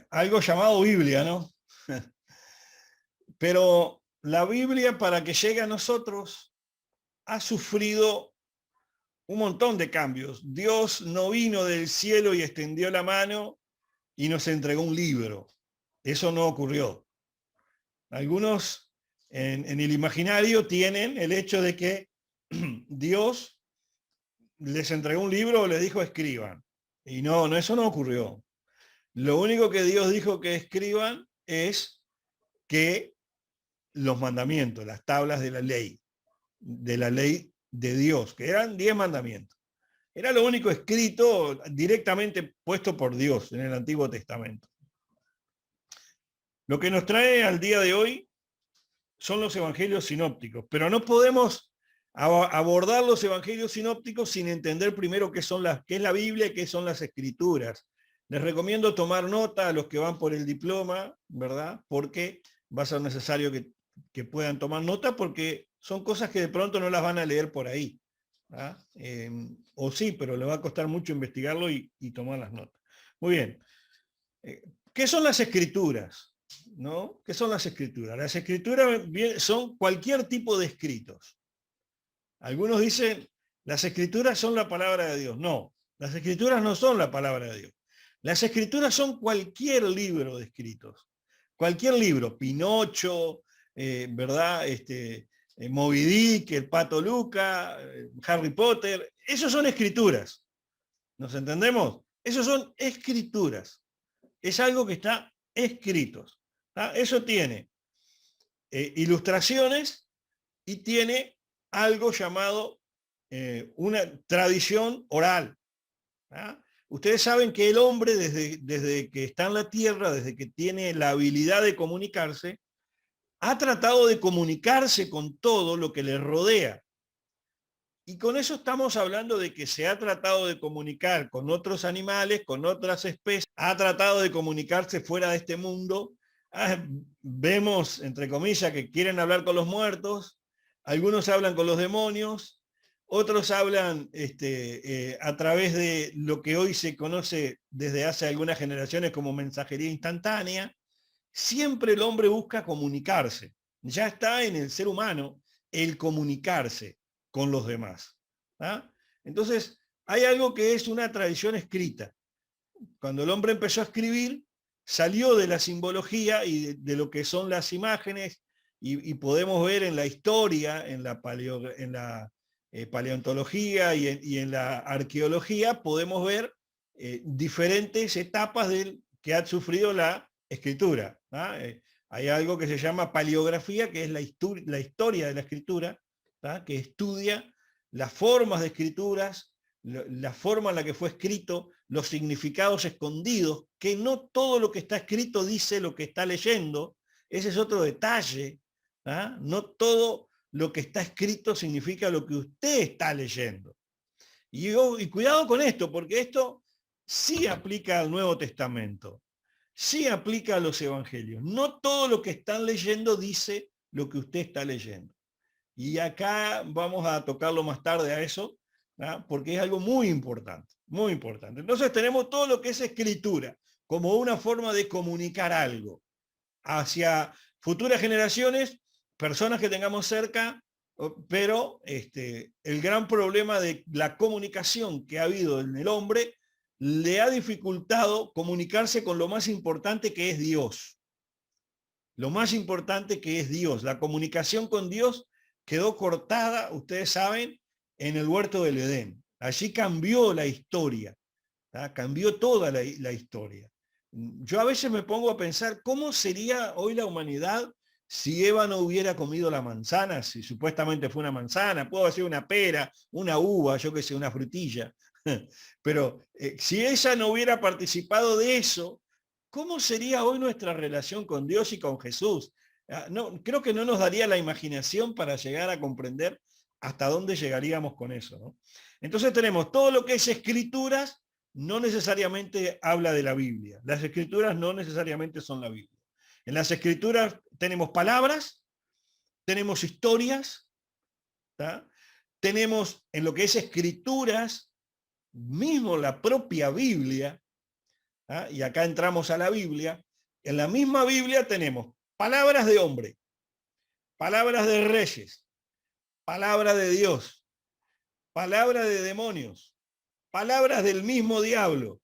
algo llamado Biblia, ¿no? Pero la Biblia, para que llegue a nosotros, ha sufrido un montón de cambios. Dios no vino del cielo y extendió la mano y nos entregó un libro. Eso no ocurrió. Algunos en el imaginario tienen el hecho de que Dios les entregó un libro o les dijo escriban. Y no, eso no ocurrió. Lo único que Dios dijo que escriban es que los mandamientos, las tablas de la ley de Dios, que eran 10 mandamientos. Era lo único escrito directamente puesto por Dios en el Antiguo Testamento. Lo que nos trae al día de hoy son los evangelios sinópticos, pero no podemos abordar los evangelios sinópticos sin entender primero qué es la Biblia y qué son las escrituras. Les recomiendo tomar nota a los que van por el diploma, ¿verdad? Porque va a ser necesario que puedan tomar nota porque son cosas que de pronto no las van a leer por ahí. O sí, pero le va a costar mucho investigarlo y tomar las notas. Muy bien. ¿Qué son las escrituras? ¿No? ¿Qué son las escrituras? Las escrituras son cualquier tipo de escritos. Algunos dicen, las escrituras son la palabra de Dios. No, las escrituras no son la palabra de Dios. Las escrituras son cualquier libro de escritos. Cualquier libro, Pinocho, ¿verdad? Moby Dick, el Pato Luca, Harry Potter, esos son escrituras. ¿Nos entendemos? Esos son escrituras. Es algo que está escrito. Eso tiene ilustraciones y tiene algo llamado una tradición oral. Ustedes saben que el hombre desde que está en la tierra, desde que tiene la habilidad de comunicarse, ha tratado de comunicarse con todo lo que le rodea. Y con eso estamos hablando de que se ha tratado de comunicar con otros animales, con otras especies, ha tratado de comunicarse fuera de este mundo. Vemos, entre comillas, que quieren hablar con los muertos, algunos hablan con los demonios, otros hablan a través de lo que hoy se conoce desde hace algunas generaciones como mensajería instantánea. Siempre el hombre busca comunicarse. Ya está en el ser humano el comunicarse con los demás. Entonces, hay algo que es una tradición escrita. Cuando el hombre empezó a escribir, salió de la simbología y de lo que son las imágenes, y podemos ver en la historia, en la paleontología y en la arqueología, podemos ver diferentes etapas que ha sufrido la escritura. Hay algo que se llama paleografía, que es la historia de la escritura, que estudia las formas de escrituras, la forma en la que fue escrito, los significados escondidos, que no todo lo que está escrito dice lo que está leyendo. Ese es otro detalle. No todo lo que está escrito significa lo que usted está leyendo. Y cuidado con esto, porque esto sí aplica al Nuevo Testamento, sí aplica a los evangelios. No todo lo que están leyendo dice lo que usted está leyendo. Y acá vamos a tocarlo más tarde a eso, porque es algo muy importante, muy importante. Entonces tenemos todo lo que es escritura, como una forma de comunicar algo hacia futuras generaciones, personas que tengamos cerca, pero el gran problema de la comunicación que ha habido en el hombre le ha dificultado comunicarse con lo más importante que es Dios. Lo más importante que es Dios. La comunicación con Dios quedó cortada, ustedes saben, en el huerto del Edén. Allí cambió la historia, cambió toda la historia. Yo a veces me pongo a pensar cómo sería hoy la humanidad si Eva no hubiera comido la manzana, si supuestamente fue una manzana, puede ser una pera, una uva, yo que sé, una frutilla. Pero si ella no hubiera participado de eso, ¿cómo sería hoy nuestra relación con Dios y con Jesús? No, creo que no nos daría la imaginación para llegar a comprender hasta dónde llegaríamos con eso, ¿no? Entonces tenemos todo lo que es escrituras, no necesariamente habla de la Biblia. Las escrituras no necesariamente son la Biblia. En las escrituras tenemos palabras, tenemos historias, tenemos en lo que es escrituras, mismo la propia Biblia, ¿ah? Y acá entramos a la Biblia. En la misma Biblia tenemos palabras de hombre, palabras de reyes, palabra de Dios, palabra de demonios, palabras del mismo diablo.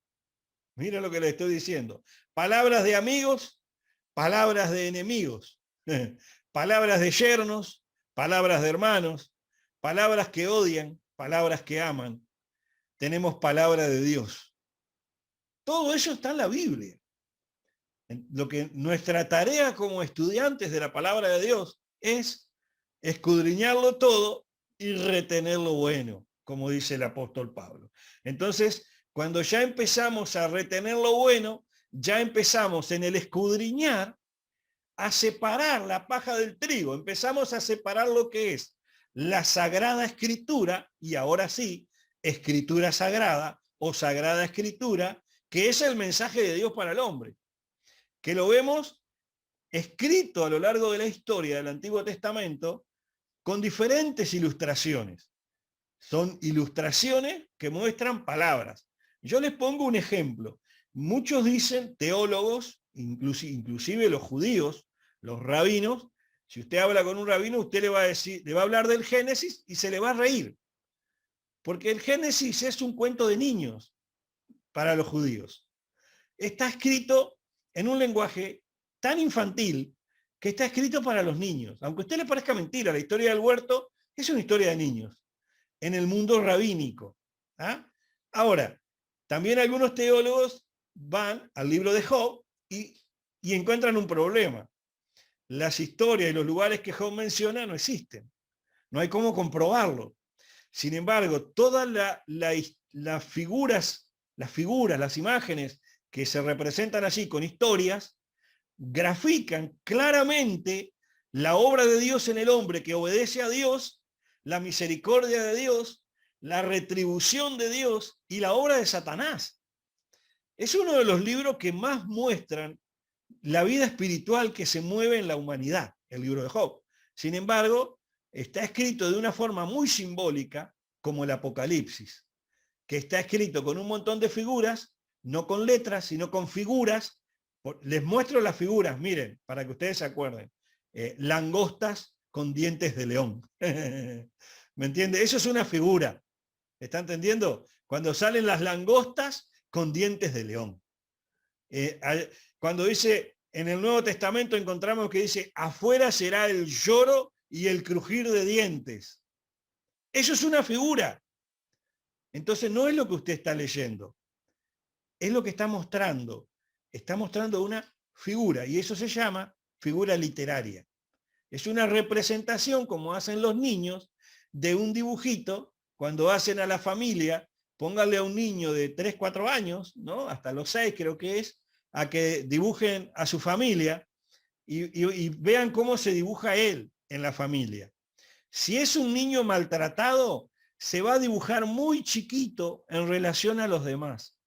Mira lo que le estoy diciendo. Palabras de amigos, palabras de enemigos, palabras de yernos, palabras de hermanos, palabras que odian, palabras que aman. Tenemos palabra de Dios. Todo eso está en la Biblia. Lo que nuestra tarea como estudiantes de la palabra de Dios es escudriñarlo todo y retener lo bueno, como dice el apóstol Pablo. Entonces, cuando ya empezamos a retener lo bueno, ya empezamos en el escudriñar a separar la paja del trigo, empezamos a separar lo que es la Sagrada Escritura, y ahora sí, Escritura Sagrada o Sagrada Escritura, que es el mensaje de Dios para el hombre, que lo vemos escrito a lo largo de la historia del Antiguo Testamento con diferentes ilustraciones. Son ilustraciones que muestran palabras. Yo les pongo un ejemplo. Muchos dicen, teólogos, inclusive los judíos, los rabinos, si usted habla con un rabino, usted le va a decir, le va a hablar del Génesis y se le va a reír. Porque el Génesis es un cuento de niños para los judíos. Está escrito en un lenguaje tan infantil que está escrito para los niños. Aunque a usted le parezca mentira, la historia del huerto es una historia de niños en el mundo rabínico. ¿Ah? Ahora, también algunos teólogos van al libro de Job y encuentran un problema. Las historias y los lugares que Job menciona no existen. No hay cómo comprobarlo. Sin embargo, todas las figuras, las imágenes que se representan allí con historias, grafican claramente la obra de Dios en el hombre que obedece a Dios, la misericordia de Dios, la retribución de Dios y la obra de Satanás. Es uno de los libros que más muestran la vida espiritual que se mueve en la humanidad, el libro de Job. Sin embargo, está escrito de una forma muy simbólica, como el Apocalipsis, que está escrito con un montón de figuras, no con letras, sino con figuras. Les muestro las figuras, miren, para que ustedes se acuerden. Langostas con dientes de león. ¿Me entiende? Eso es una figura. ¿Está entendiendo? Cuando salen las langostas con dientes de león. Cuando dice, en el Nuevo Testamento encontramos que dice, afuera será el lloro y el crujir de dientes. Eso es una figura. Entonces no es lo que usted está leyendo. Es lo que está mostrando. Está mostrando una figura y eso se llama figura literaria. Es una representación, como hacen los niños, de un dibujito. Cuando hacen a la familia, pónganle a un niño de 3, 4 años, ¿no? Hasta los 6 creo que es, a que dibujen a su familia y vean cómo se dibuja él en la familia. Si es un niño maltratado, se va a dibujar muy chiquito en relación a los demás.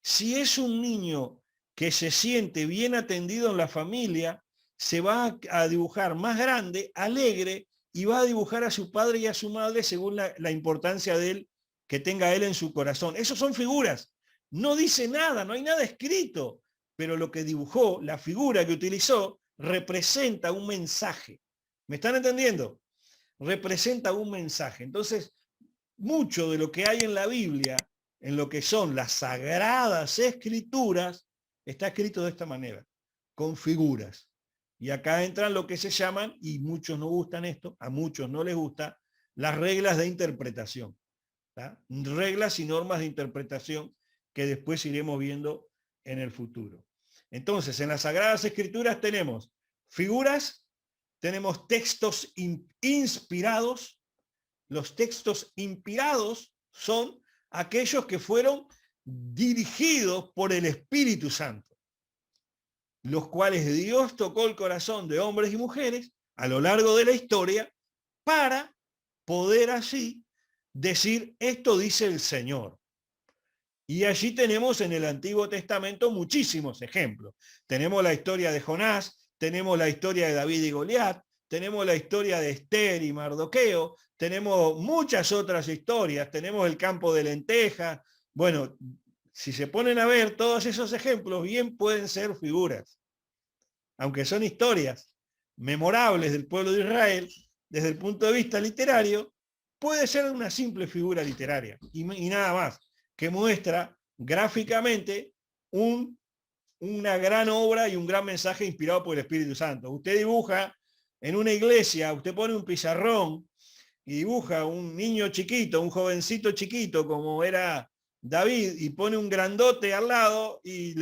Si es un niño que se siente bien atendido en la familia, se va a dibujar más grande, alegre, y va a dibujar a su padre y a su madre según la importancia de él, que tenga él en su corazón. Esos son figuras. No dice nada, no hay nada escrito, pero lo que dibujó, la figura que utilizó, representa un mensaje. ¿Me están entendiendo? Representa un mensaje. Entonces, mucho de lo que hay en la Biblia, en lo que son las sagradas escrituras, está escrito de esta manera, con figuras. Y acá entran lo que se llaman, y muchos no gustan esto, a muchos no les gusta, las reglas de interpretación. ¿Tá? Reglas y normas de interpretación que después iremos viendo en el futuro. Entonces, en las Sagradas Escrituras tenemos figuras, tenemos textos inspirados. Los textos inspirados son aquellos que fueron dirigidos por el Espíritu Santo, los cuales Dios tocó el corazón de hombres y mujeres a lo largo de la historia para poder así decir, esto dice el Señor. Y allí tenemos en el Antiguo Testamento muchísimos ejemplos. Tenemos la historia de Jonás, tenemos la historia de David y Goliat, tenemos la historia de Esther y Mardoqueo, tenemos muchas otras historias, tenemos el campo de lentejas. Bueno, si se ponen a ver todos esos ejemplos, bien pueden ser figuras, aunque son historias memorables del pueblo de Israel, desde el punto de vista literario, puede ser una simple figura literaria y nada más, que muestra gráficamente una gran obra y un gran mensaje inspirado por el Espíritu Santo. Usted dibuja en una iglesia, usted pone un pizarrón y dibuja un niño chiquito, un jovencito chiquito como era David, y pone un grandote al lado y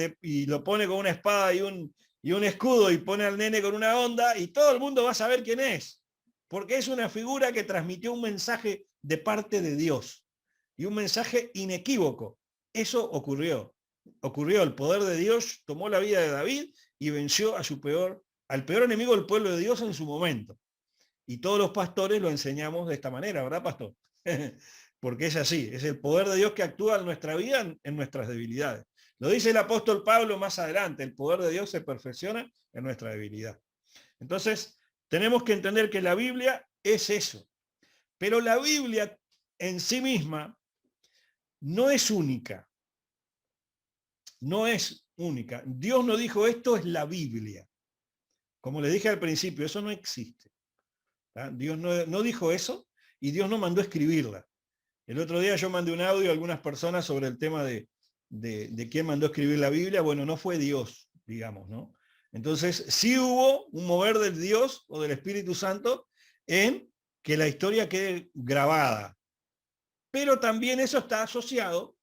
lo pone con una espada y un escudo y pone al nene con una onda y todo el mundo va a saber quién es, porque es una figura que transmitió un mensaje de parte de Dios y un mensaje inequívoco. Eso ocurrió. El poder de Dios tomó la vida de David y venció al peor enemigo del pueblo de Dios en su momento. Y todos los pastores lo enseñamos de esta manera, ¿verdad, pastor? Porque es así, es el poder de Dios que actúa en nuestra vida, en nuestras debilidades. Lo dice el apóstol Pablo más adelante, el poder de Dios se perfecciona en nuestra debilidad. Entonces, tenemos que entender que la Biblia es eso. Pero la Biblia en sí misma no es única. No es única. Dios no dijo esto es la Biblia. Como le dije al principio, eso no existe. Dios no dijo eso y Dios no mandó escribirla. El otro día yo mandé un audio a algunas personas sobre el tema de quién mandó escribir la Biblia. Bueno, no fue Dios, digamos, ¿no? Entonces, sí hubo un mover del Dios o del Espíritu Santo en que la historia quede grabada. Pero también eso está asociado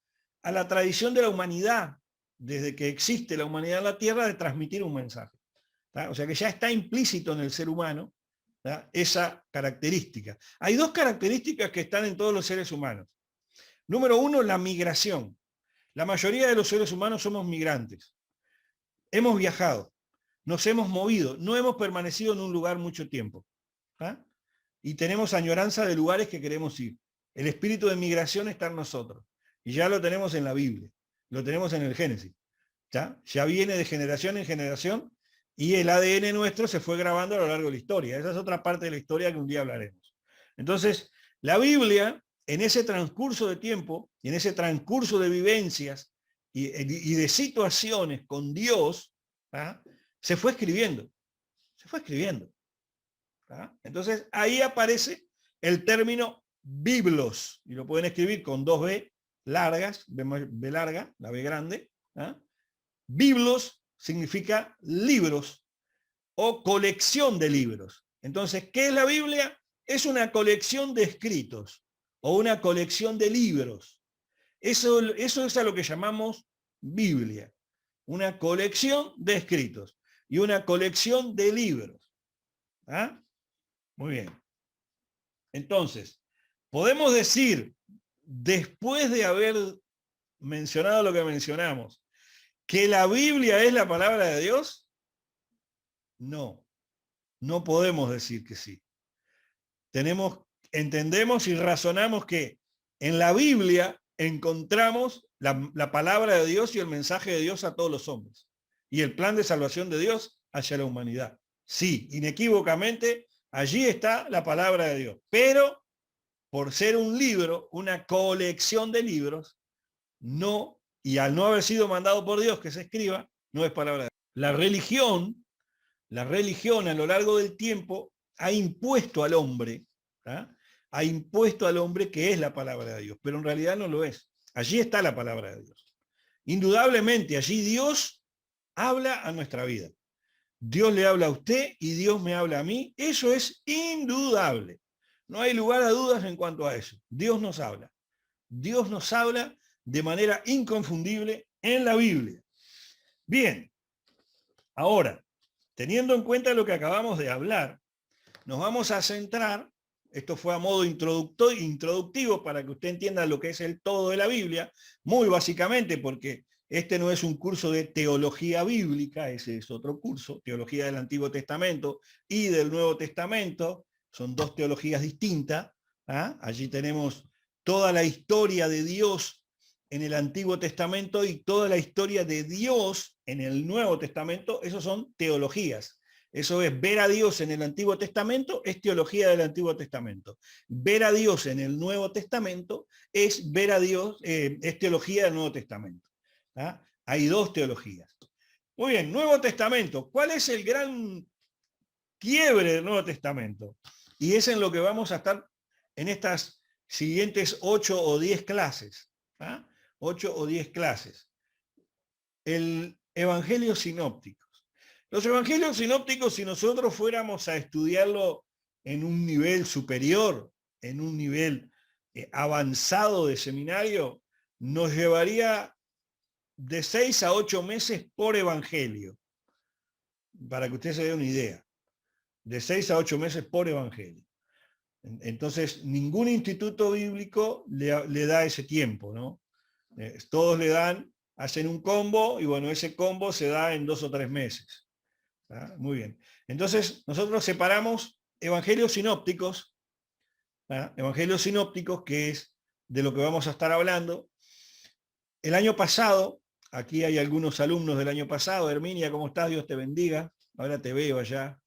a la tradición de la humanidad, desde que existe la humanidad en la tierra, de transmitir un mensaje. O sea que ya está implícito en el ser humano esa característica. Hay dos características que están en todos los seres humanos. Número uno, la migración. La mayoría de los seres humanos somos migrantes. Hemos viajado, nos hemos movido, no hemos permanecido en un lugar mucho tiempo. Y tenemos añoranza de lugares que queremos ir. El espíritu de migración está en nosotros. Y ya lo tenemos en la Biblia, lo tenemos en el Génesis. Ya viene de generación en generación y el ADN nuestro se fue grabando a lo largo de la historia. Esa es otra parte de la historia que un día hablaremos. Entonces, la Biblia, en ese transcurso de tiempo, y en ese transcurso de vivencias y de situaciones con Dios, se fue escribiendo. Se fue escribiendo. Entonces, ahí aparece el término biblos, y lo pueden escribir con dos B largas, B larga, la B grande. Biblos significa libros o colección de libros. Entonces, ¿qué es la Biblia? Es una colección de escritos o una colección de libros. Eso es a lo que llamamos Biblia. Una colección de escritos y una colección de libros. Muy bien. Entonces, podemos decir, después de haber mencionado lo que mencionamos, ¿que la Biblia es la palabra de Dios? No, no podemos decir que sí. Entendemos y razonamos que en la Biblia encontramos la palabra de Dios y el mensaje de Dios a todos los hombres. Y el plan de salvación de Dios hacia la humanidad. Sí, inequívocamente, allí está la palabra de Dios. Pero, por ser un libro, una colección de libros, no, y al no haber sido mandado por Dios que se escriba, no es palabra de Dios. La religión a lo largo del tiempo ha impuesto al hombre, ha impuesto al hombre que es la palabra de Dios, pero en realidad no lo es. Allí está la palabra de Dios. Indudablemente, allí Dios habla a nuestra vida. Dios le habla a usted y Dios me habla a mí. Eso es indudable. No hay lugar a dudas en cuanto a eso. Dios nos habla. Dios nos habla de manera inconfundible en la Biblia. Bien, ahora, teniendo en cuenta lo que acabamos de hablar, nos vamos a centrar, esto fue a modo introductivo para que usted entienda lo que es el todo de la Biblia, muy básicamente porque este no es un curso de teología bíblica, ese es otro curso, teología del Antiguo Testamento y del Nuevo Testamento, son dos teologías distintas. Allí tenemos toda la historia de Dios en el Antiguo Testamento y toda la historia de Dios en el Nuevo Testamento. Esos son teologías. Eso es ver a Dios en el Antiguo Testamento, es teología del Antiguo Testamento. Ver a Dios en el Nuevo Testamento es ver a Dios, es teología del Nuevo Testamento. ¿Ah? Hay dos teologías. Muy bien, Nuevo Testamento. ¿Cuál es el gran quiebre del Nuevo Testamento? Y es en lo que vamos a estar en estas siguientes 8 o 10 clases. 8 o 10 clases. El Evangelio sinóptico. Los evangelios sinópticos, si nosotros fuéramos a estudiarlo en un nivel superior, en un nivel avanzado de seminario, nos llevaría de 6 a 8 meses por evangelio, para que usted se dé una idea. De 6 a 8 meses por evangelio. Entonces, ningún instituto bíblico le da ese tiempo, ¿no? Todos le dan, hacen un combo, y bueno, ese combo se da en 2 o 3 meses. ¿Ah? Muy bien. Entonces, nosotros separamos evangelios sinópticos, evangelios sinópticos, que es de lo que vamos a estar hablando. El año pasado, aquí hay algunos alumnos del año pasado. Herminia, ¿cómo estás? Dios te bendiga. Ahora te veo allá.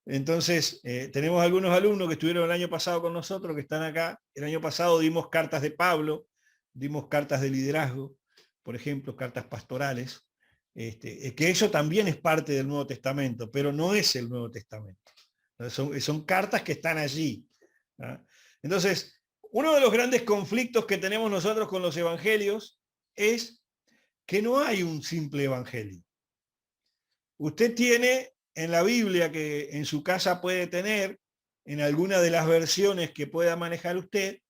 Entonces, tenemos algunos alumnos que estuvieron el año pasado con nosotros, que están acá. El año pasado dimos cartas de Pablo, dimos cartas de liderazgo, por ejemplo, cartas pastorales. Que eso también es parte del Nuevo Testamento, pero no es el Nuevo Testamento. Son cartas que están allí. ¿Ah? Entonces, uno de los grandes conflictos que tenemos nosotros con los evangelios es que no hay un simple evangelio. Usted tiene en la Biblia, que en su casa puede tener, en alguna de las versiones que pueda manejar usted,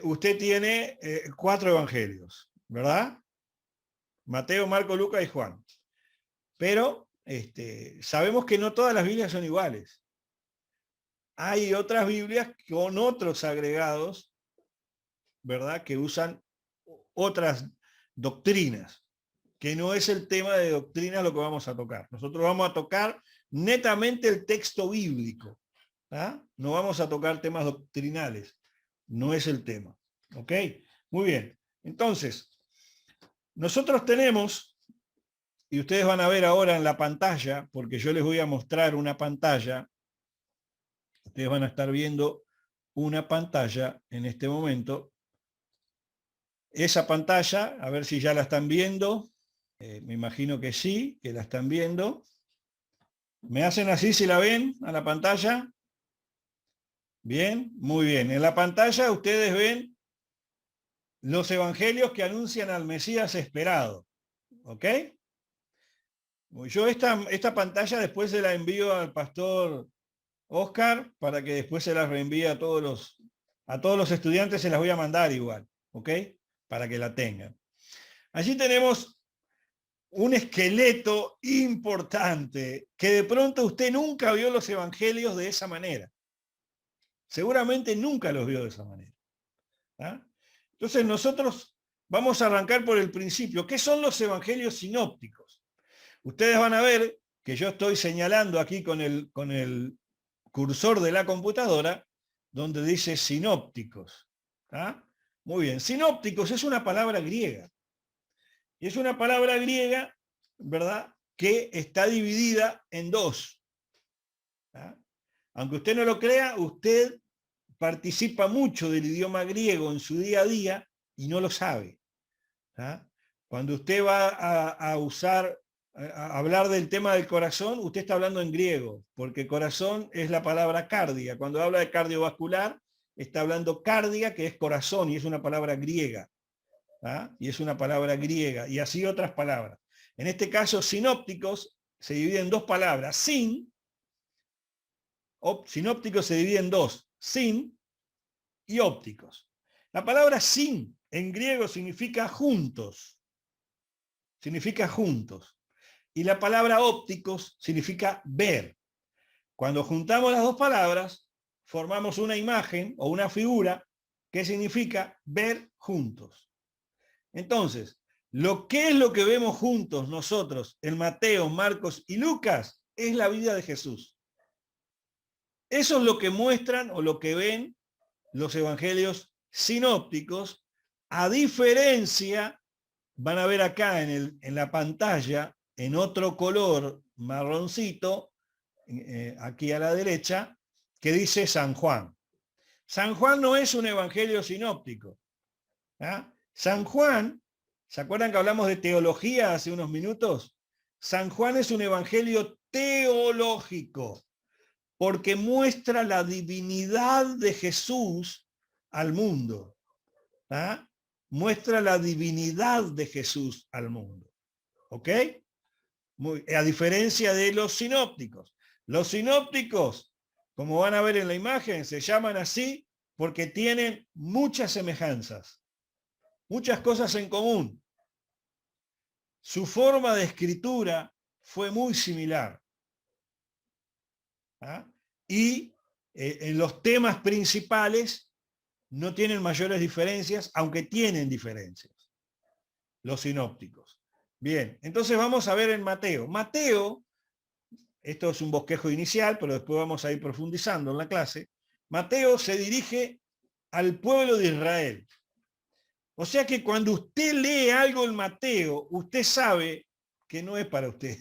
usted tiene 4 evangelios, ¿verdad? Mateo, Marco, Lucas y Juan. Pero sabemos que no todas las Biblias son iguales. Hay otras Biblias con otros agregados, ¿verdad? Que usan otras doctrinas, que no es el tema de doctrina lo que vamos a tocar. Nosotros vamos a tocar netamente el texto bíblico. No vamos a tocar temas doctrinales. No es el tema. ¿Ok? Muy bien. Entonces, nosotros tenemos, y ustedes van a ver ahora en la pantalla, porque yo les voy a mostrar una pantalla. Ustedes van a estar viendo una pantalla en este momento. Esa pantalla, a ver si ya la están viendo. Me imagino que sí, que la están viendo. ¿Me hacen así si la ven a la pantalla? Bien, muy bien. En la pantalla ustedes ven los evangelios que anuncian al Mesías esperado. ¿Ok? Yo esta pantalla después se la envío al pastor Oscar para que después se las reenvíe a todos los estudiantes, se las voy a mandar igual. ¿Ok? Para que la tengan. Allí tenemos un esqueleto importante que de pronto usted nunca vio los evangelios de esa manera. Seguramente nunca los vio de esa manera. Entonces nosotros vamos a arrancar por el principio. ¿Qué son los evangelios sinópticos? Ustedes van a ver que yo estoy señalando aquí con el cursor de la computadora donde dice sinópticos. Muy bien, sinópticos es una palabra griega. Y es una palabra griega, ¿verdad?, que está dividida en dos. Aunque usted no lo crea, usted participa mucho del idioma griego en su día a día y no lo sabe. Cuando usted va a hablar del tema del corazón, usted está hablando en griego, porque corazón es la palabra cardia. Cuando habla de cardiovascular, está hablando cardia, que es corazón, y es una palabra griega. Y es una palabra griega, y así otras palabras. En este caso, sinópticos se divide en dos palabras. Sinópticos se divide en dos, sin y ópticos. La palabra sin en griego significa juntos. Significa juntos. Y la palabra ópticos significa ver. Cuando juntamos las dos palabras, formamos una imagen o una figura que significa ver juntos. Entonces, ¿qué es lo que vemos juntos nosotros en Mateo, Marcos y Lucas? Es la vida de Jesús. Eso es lo que muestran o lo que ven los evangelios sinópticos, a diferencia, van a ver acá en la pantalla, en otro color marroncito, aquí a la derecha, que dice San Juan. San Juan no es un evangelio sinóptico. San Juan, ¿se acuerdan que hablamos de teología hace unos minutos? San Juan es un evangelio teológico, porque muestra la divinidad de Jesús al mundo. ¿Ah? Muestra la divinidad de Jesús al mundo. ¿Ok? A diferencia de los sinópticos. Los sinópticos, como van a ver en la imagen, se llaman así porque tienen muchas semejanzas, muchas cosas en común. Su forma de escritura fue muy similar. ¿Ah? Y en los temas principales no tienen mayores diferencias, aunque tienen diferencias, los sinópticos. Bien, entonces vamos a ver en Mateo. Mateo, esto es un bosquejo inicial, pero después vamos a ir profundizando en la clase. Mateo se dirige al pueblo de Israel. O sea que cuando usted lee algo en Mateo, usted sabe que no es para usted.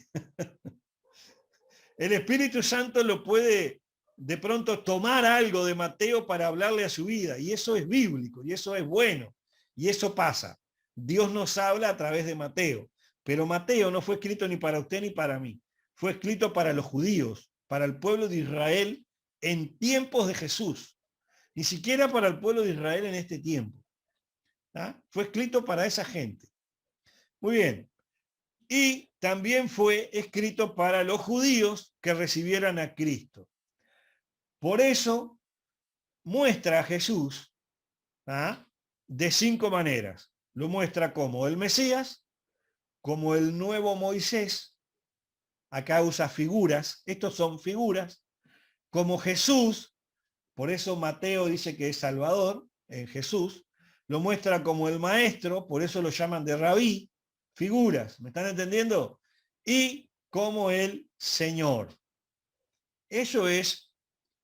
El Espíritu Santo lo puede de pronto tomar algo de Mateo para hablarle a su vida, y eso es bíblico, y eso es bueno, y eso pasa. Dios nos habla a través de Mateo, pero Mateo no fue escrito ni para usted ni para mí. Fue escrito para los judíos, para el pueblo de Israel en tiempos de Jesús, ni siquiera para el pueblo de Israel en este tiempo. ¿Ah? Fue escrito para esa gente. Muy bien. Y también fue escrito para los judíos que recibieran a Cristo. Por eso muestra a Jesús, ¿ah?, de 5 maneras. Lo muestra como el Mesías, como el nuevo Moisés, acá usa figuras, estos son figuras, como Jesús, por eso Mateo dice que es Salvador en Jesús, lo muestra como el maestro, por eso lo llaman de rabí, figuras, ¿me están entendiendo? Y como el Señor. Eso es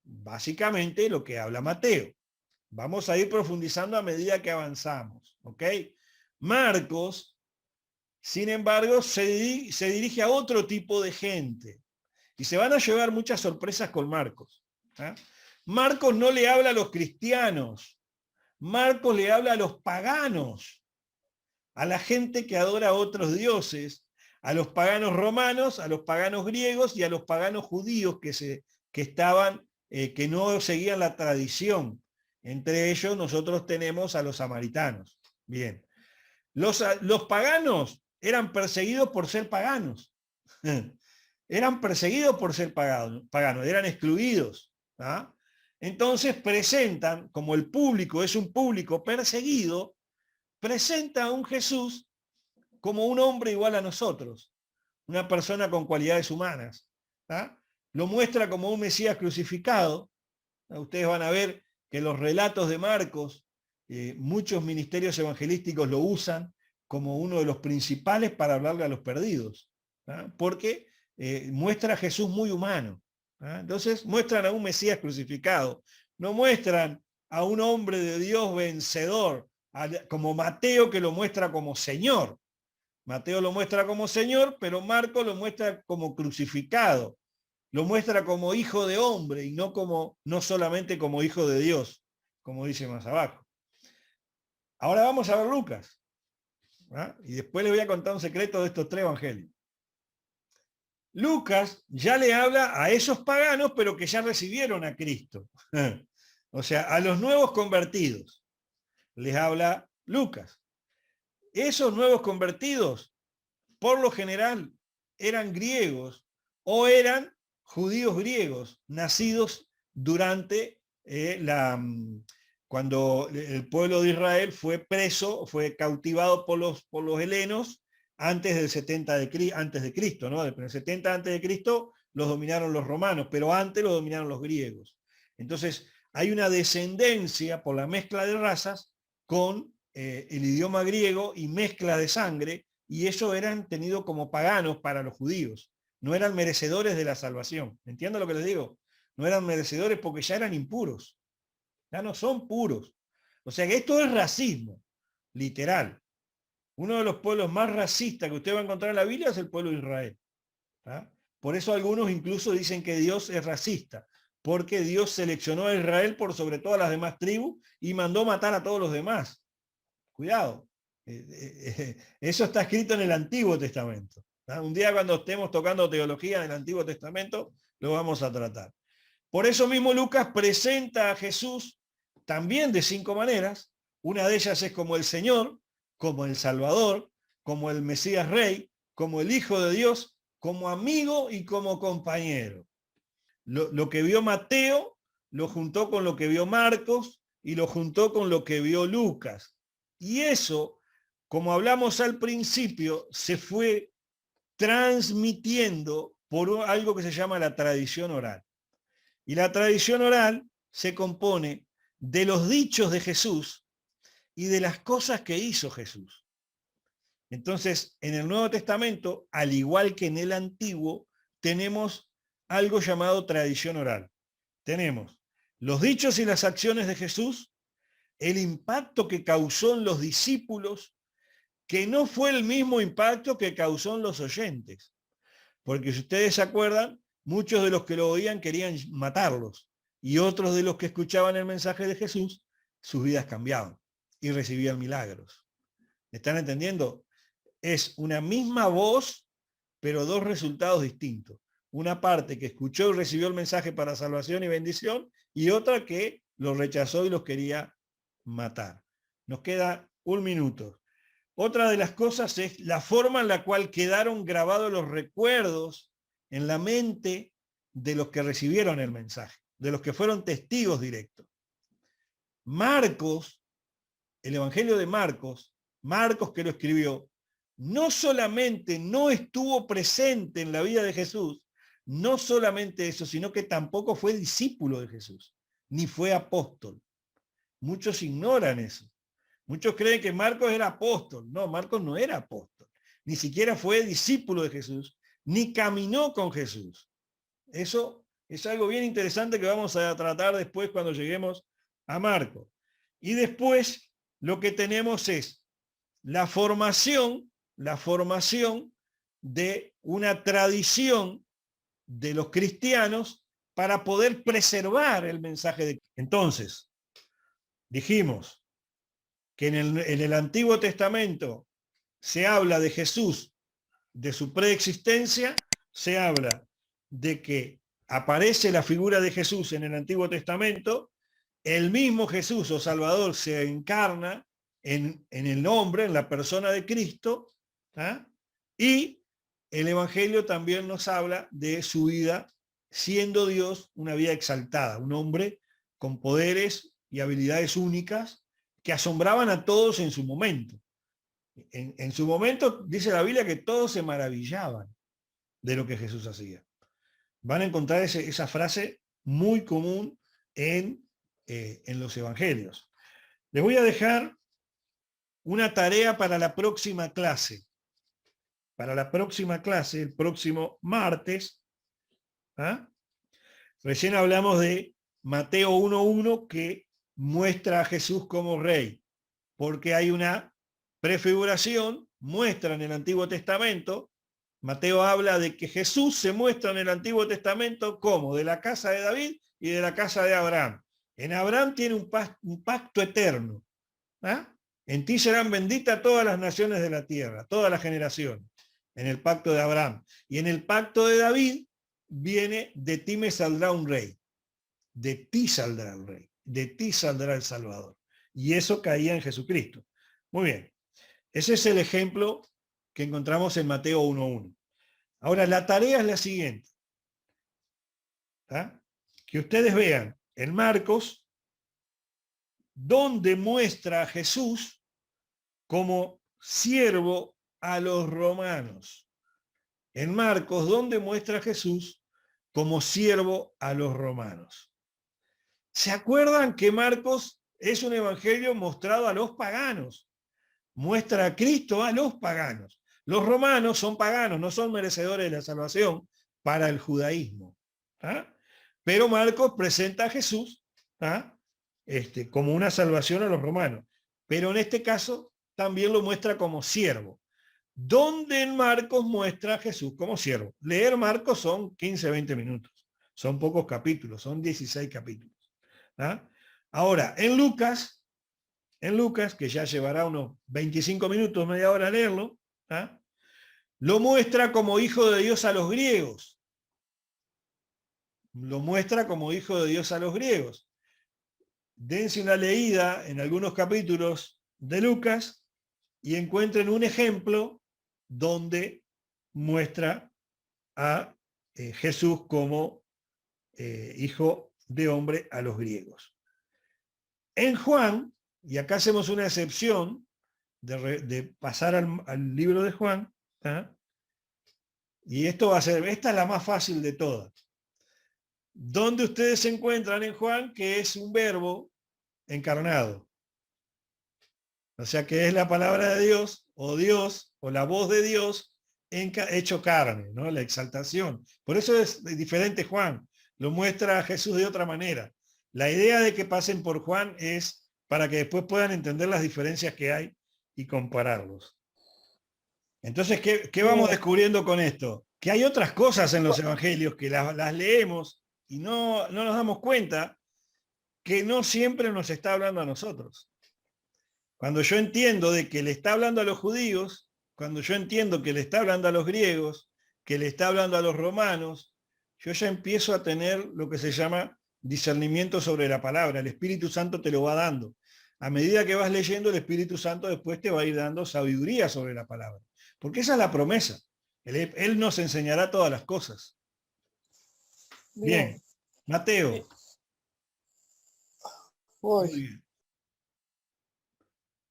básicamente lo que habla Mateo. Vamos a ir profundizando a medida que avanzamos, ¿ok? Marcos, sin embargo, se dirige a otro tipo de gente. Y se van a llevar muchas sorpresas con Marcos. ¿Eh? Marcos no le habla a los cristianos. Marcos le habla a los paganos, a la gente que adora a otros dioses, a los paganos romanos, a los paganos griegos y a los paganos judíos que estaban, que no seguían la tradición. Entre ellos nosotros tenemos a los samaritanos. Bien. Los paganos eran perseguidos por ser paganos. Eran perseguidos por ser paganos, eran excluidos. ¿Ah? Entonces presentan, como el público es un público perseguido, presenta a un Jesús como un hombre igual a nosotros, una persona con cualidades humanas. ¿Ah? Lo muestra como un Mesías crucificado. Ustedes van a ver que los relatos de Marcos, muchos ministerios evangelísticos lo usan como uno de los principales para hablarle a los perdidos, ¿ah? Porque muestra a Jesús muy humano. ¿Ah? Entonces muestran a un Mesías crucificado, no muestran a un hombre de Dios vencedor, como Mateo, que lo muestra como Señor. Mateo lo muestra como Señor, pero Marcos lo muestra como crucificado. Lo muestra como hijo de hombre y no solamente como hijo de Dios, como dice más abajo. Ahora vamos a ver Lucas. ¿Ah? Y después les voy a contar un secreto de estos 3 evangelios. Lucas ya le habla a esos paganos, pero que ya recibieron a Cristo. O sea, a los nuevos convertidos. Les habla Lucas. Esos nuevos convertidos, por lo general, eran griegos o eran judíos griegos, nacidos durante cuando el pueblo de Israel fue preso, fue cautivado por los helenos antes del 70 antes de Cristo, ¿no? En el 70 antes de Cristo los dominaron los romanos, pero antes los dominaron los griegos. Entonces hay una descendencia por la mezcla de razas con el idioma griego y mezcla de sangre, y eso eran tenidos como paganos para los judíos. No eran merecedores de la salvación. ¿Entienden lo que les digo? No eran merecedores porque ya eran impuros. Ya no son puros. O sea que esto es racismo, literal. Uno de los pueblos más racistas que usted va a encontrar en la Biblia es el pueblo de Israel. ¿Ah? Por eso algunos incluso dicen que Dios es racista, porque Dios seleccionó a Israel por sobre todas las demás tribus y mandó matar a todos los demás. Cuidado. Eso está escrito en el Antiguo Testamento. Un día cuando estemos tocando teología del Antiguo Testamento, lo vamos a tratar. Por eso mismo Lucas presenta a Jesús también de 5 maneras. Una de ellas es como el Señor, como el Salvador, como el Mesías Rey, como el Hijo de Dios, como amigo y como compañero. Lo que vio Mateo lo juntó con lo que vio Marcos y lo juntó con lo que vio Lucas. Y eso, como hablamos al principio, se fue transmitiendo por algo que se llama la tradición oral. Y la tradición oral se compone de los dichos de Jesús y de las cosas que hizo Jesús. Entonces, en el Nuevo Testamento, al igual que en el Antiguo, tenemos algo llamado tradición oral. Tenemos los dichos y las acciones de Jesús, el impacto que causó en los discípulos, que no fue el mismo impacto que causó en los oyentes. Porque si ustedes se acuerdan, muchos de los que lo oían querían matarlos y otros de los que escuchaban el mensaje de Jesús, sus vidas cambiaban y recibían milagros. ¿Están entendiendo? Es una misma voz, pero dos resultados distintos. Una parte que escuchó y recibió el mensaje para salvación y bendición y otra que lo rechazó y los quería matar. Nos queda 1 minuto. Otra de las cosas es la forma en la cual quedaron grabados los recuerdos en la mente de los que recibieron el mensaje, de los que fueron testigos directos. Marcos, el Evangelio de Marcos que lo escribió, no solamente no estuvo presente en la vida de Jesús, no solamente eso, sino que tampoco fue discípulo de Jesús, ni fue apóstol. Muchos ignoran eso. Muchos creen que Marcos era apóstol. No, Marcos no era apóstol. Ni siquiera fue discípulo de Jesús, ni caminó con Jesús. Eso es algo bien interesante que vamos a tratar después cuando lleguemos a Marcos. Y después lo que tenemos es la formación de una tradición de los cristianos para poder preservar el mensaje de... Entonces, dijimos que en el Antiguo Testamento se habla de Jesús, de su preexistencia, se habla de que aparece la figura de Jesús en el Antiguo Testamento, el mismo Jesús o Salvador se encarna en el hombre, en la persona de Cristo, ¿ah? Y el Evangelio también nos habla de su vida siendo Dios, una vida exaltada, un hombre con poderes y habilidades únicas que asombraban a todos en su momento. En su momento dice la Biblia que todos se maravillaban de lo que Jesús hacía. Van a encontrar esa frase muy común en los evangelios. Les voy a dejar una tarea para la próxima clase. Para la próxima clase, el próximo martes. ¿Ah? Recién hablamos de Mateo 1:1 que muestra a Jesús como rey, porque hay una prefiguración, muestra en el Antiguo Testamento. Mateo habla de que Jesús se muestra en el Antiguo Testamento como de la casa de David y de la casa de Abraham. En Abraham tiene un pacto eterno. ¿Ah? En ti serán benditas todas las naciones de la tierra, todas las generaciones, en el pacto de Abraham. Y en el pacto de David viene, de ti me saldrá un rey, de ti saldrá el rey, de ti saldrá el Salvador. Y eso caía en Jesucristo. Muy bien, ese es el ejemplo que encontramos en Mateo 1:1. Ahora, la tarea es la siguiente. ¿Ah? Que ustedes vean en Marcos, donde muestra a Jesús como siervo a los romanos. En Marcos, donde muestra a Jesús como siervo a los romanos. ¿Se acuerdan que Marcos es un evangelio mostrado a los paganos? Muestra a Cristo a los paganos. Los romanos son paganos, no son merecedores de la salvación para el judaísmo. ¿Ah? Pero Marcos presenta a Jesús como una salvación a los romanos. Pero en este caso también lo muestra como siervo. ¿Dónde en Marcos muestra a Jesús como siervo? Leer Marcos son 15, 20 minutos. Son pocos capítulos, son 16 capítulos. ¿Ah? Ahora, en Lucas en Lucas, que ya llevará unos 25 minutos, media hora leerlo, ¿ah? Lo muestra como hijo de Dios a los griegos. Lo muestra como hijo de Dios a los griegos. Dense una leída en algunos capítulos de Lucas y encuentren un ejemplo donde muestra a Jesús como hijo de hombre a los griegos. En Juan, y acá hacemos una excepción de pasar al libro de Juan, ¿ah? Y esto va a ser, esta es la más fácil de todas. Donde ustedes se encuentran en Juan, que es un verbo encarnado. O sea que es la palabra de Dios, o la voz de Dios hecho carne, ¿no? La exaltación. Por eso es diferente Juan. Lo muestra a Jesús de otra manera. La idea de que pasen por Juan es para que después puedan entender las diferencias que hay y compararlos. Entonces, ¿qué vamos descubriendo con esto? Que hay otras cosas en los evangelios que las leemos y no nos damos cuenta que no siempre nos está hablando a nosotros. Cuando yo entiendo de que le está hablando a los judíos, cuando yo entiendo que le está hablando a los griegos, que le está hablando a los romanos, yo ya empiezo a tener lo que se llama discernimiento sobre la palabra. El Espíritu Santo te lo va dando. A medida que vas leyendo, el Espíritu Santo después te va a ir dando sabiduría sobre la palabra. Porque esa es la promesa. Él nos enseñará todas las cosas. Bien, Mateo. Muy bien.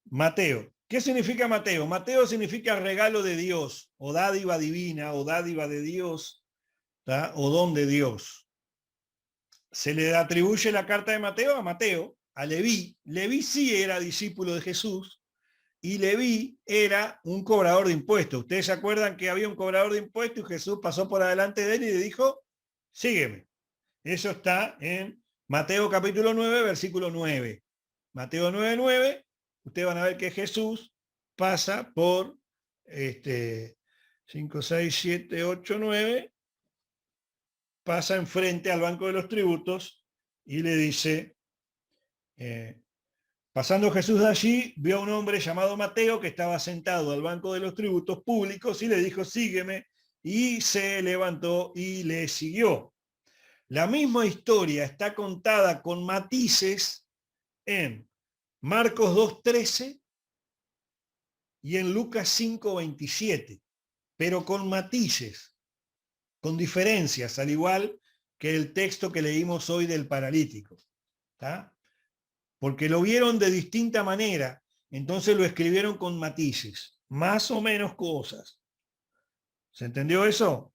Mateo. ¿Qué significa Mateo? Mateo significa regalo de Dios, o dádiva divina, o dádiva de Dios, ¿tá? O don de Dios. Se le atribuye la carta de Mateo a Mateo, a Leví. Leví sí era discípulo de Jesús, y Leví era un cobrador de impuestos. Ustedes se acuerdan que había un cobrador de impuestos y Jesús pasó por adelante de él y le dijo, sígueme. Eso está en Mateo capítulo 9, versículo 9. Mateo 9, 9. Ustedes van a ver que Jesús pasa por 5, 6, 7, 8, 9, pasa enfrente al banco de los tributos y le dice, pasando Jesús de allí, vio a un hombre llamado Mateo que estaba sentado al banco de los tributos públicos y le dijo, sígueme, y se levantó y le siguió. La misma historia está contada con matices en Marcos 2.13 y en Lucas 5.27, pero con matices, con diferencias, al igual que el texto que leímos hoy del paralítico. ¿Tá? Porque lo vieron de distinta manera, entonces lo escribieron con matices, más o menos cosas. ¿Se entendió eso?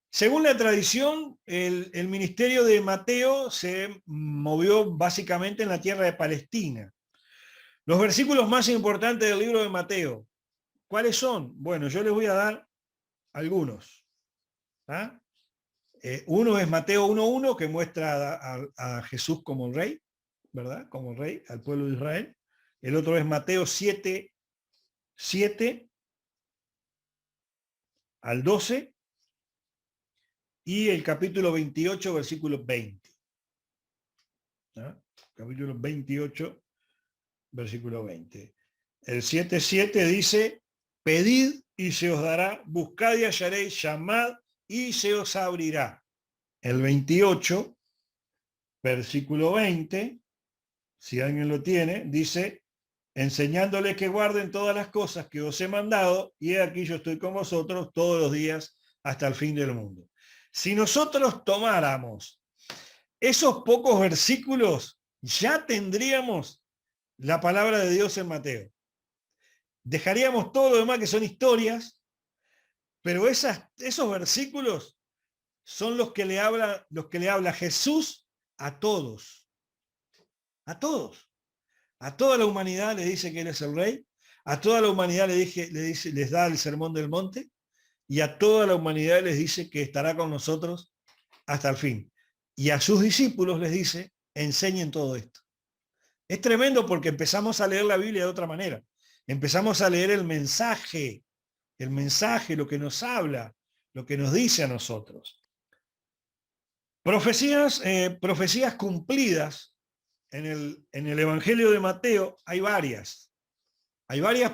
Según la tradición, el ministerio de Mateo se movió básicamente en la tierra de Palestina. Los versículos más importantes del libro de Mateo, ¿cuáles son? Bueno, yo les voy a dar algunos. ¿Ah? Uno es Mateo 1.1, que muestra a Jesús como el rey, ¿verdad? Como el rey al pueblo de Israel. El otro es Mateo 7.7 al 12. Y el capítulo 28, versículo 20. ¿Ah? Capítulo 28, versículo 20. El 7.7 dice, pedid y se os dará, buscad y hallaréis, llamad y se os abrirá. El 28, versículo 20, si alguien lo tiene, dice, enseñándoles que guarden todas las cosas que os he mandado, y aquí yo estoy con vosotros todos los días hasta el fin del mundo. Si nosotros tomáramos esos pocos versículos, ya tendríamos la palabra de Dios en Mateo. Dejaríamos todo lo demás que son historias, pero esos versículos son los que le habla Jesús a todos. A todos. A toda la humanidad le dice que Él es el Rey. A toda la humanidad les da el sermón del monte. Y a toda la humanidad les dice que estará con nosotros hasta el fin. Y a sus discípulos les dice, enseñen todo esto. Es tremendo porque empezamos a leer la Biblia de otra manera. Empezamos a leer el mensaje, lo que nos habla, lo que nos dice a nosotros. Profecías cumplidas en el Evangelio de Mateo hay varias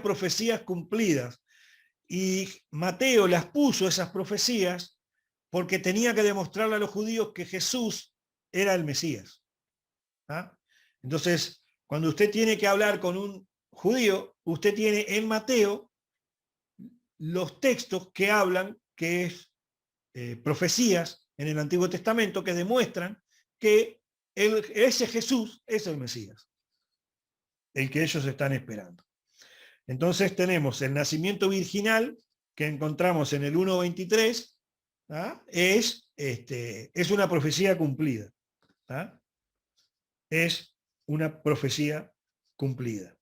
profecías cumplidas, y Mateo las puso, esas profecías, porque tenía que demostrarle a los judíos que Jesús era el Mesías. ¿Ah? Entonces, cuando usted tiene que hablar con un judío, usted tiene en Mateo los textos que hablan, que es profecías en el Antiguo Testamento, que demuestran que ese Jesús es el Mesías, el que ellos están esperando. Entonces tenemos el nacimiento virginal, que encontramos en el 1.23, ¿ah? Es una profecía cumplida. ¿Ah? Es una profecía cumplida.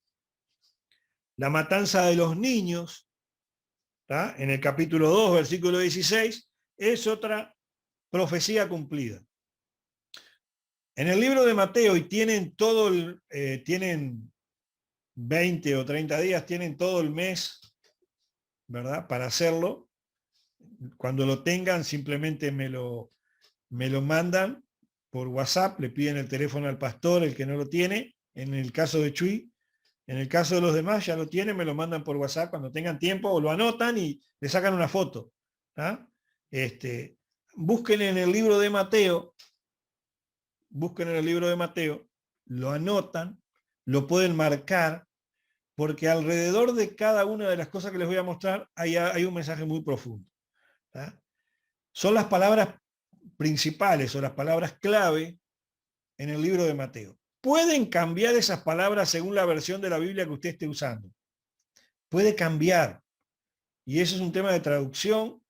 La matanza de los niños, ¿ah? En el capítulo 2, versículo 16, es otra profecía cumplida. En el libro de Mateo, y tienen tienen 20 o 30 días, tienen todo el mes, ¿verdad?, para hacerlo. Cuando lo tengan, simplemente me lo mandan por WhatsApp, le piden el teléfono al pastor, el que no lo tiene, en el caso de Chuy. En el caso de los demás ya lo tienen, me lo mandan por WhatsApp cuando tengan tiempo, o lo anotan y le sacan una foto. ¿Ah? Busquen en el libro de Mateo, lo anotan, lo pueden marcar, porque alrededor de cada una de las cosas que les voy a mostrar hay un mensaje muy profundo. ¿Ah? Son las palabras principales o las palabras clave en el libro de Mateo. Pueden cambiar esas palabras según la versión de la Biblia que usted esté usando. Puede cambiar. Y eso es un tema de traducción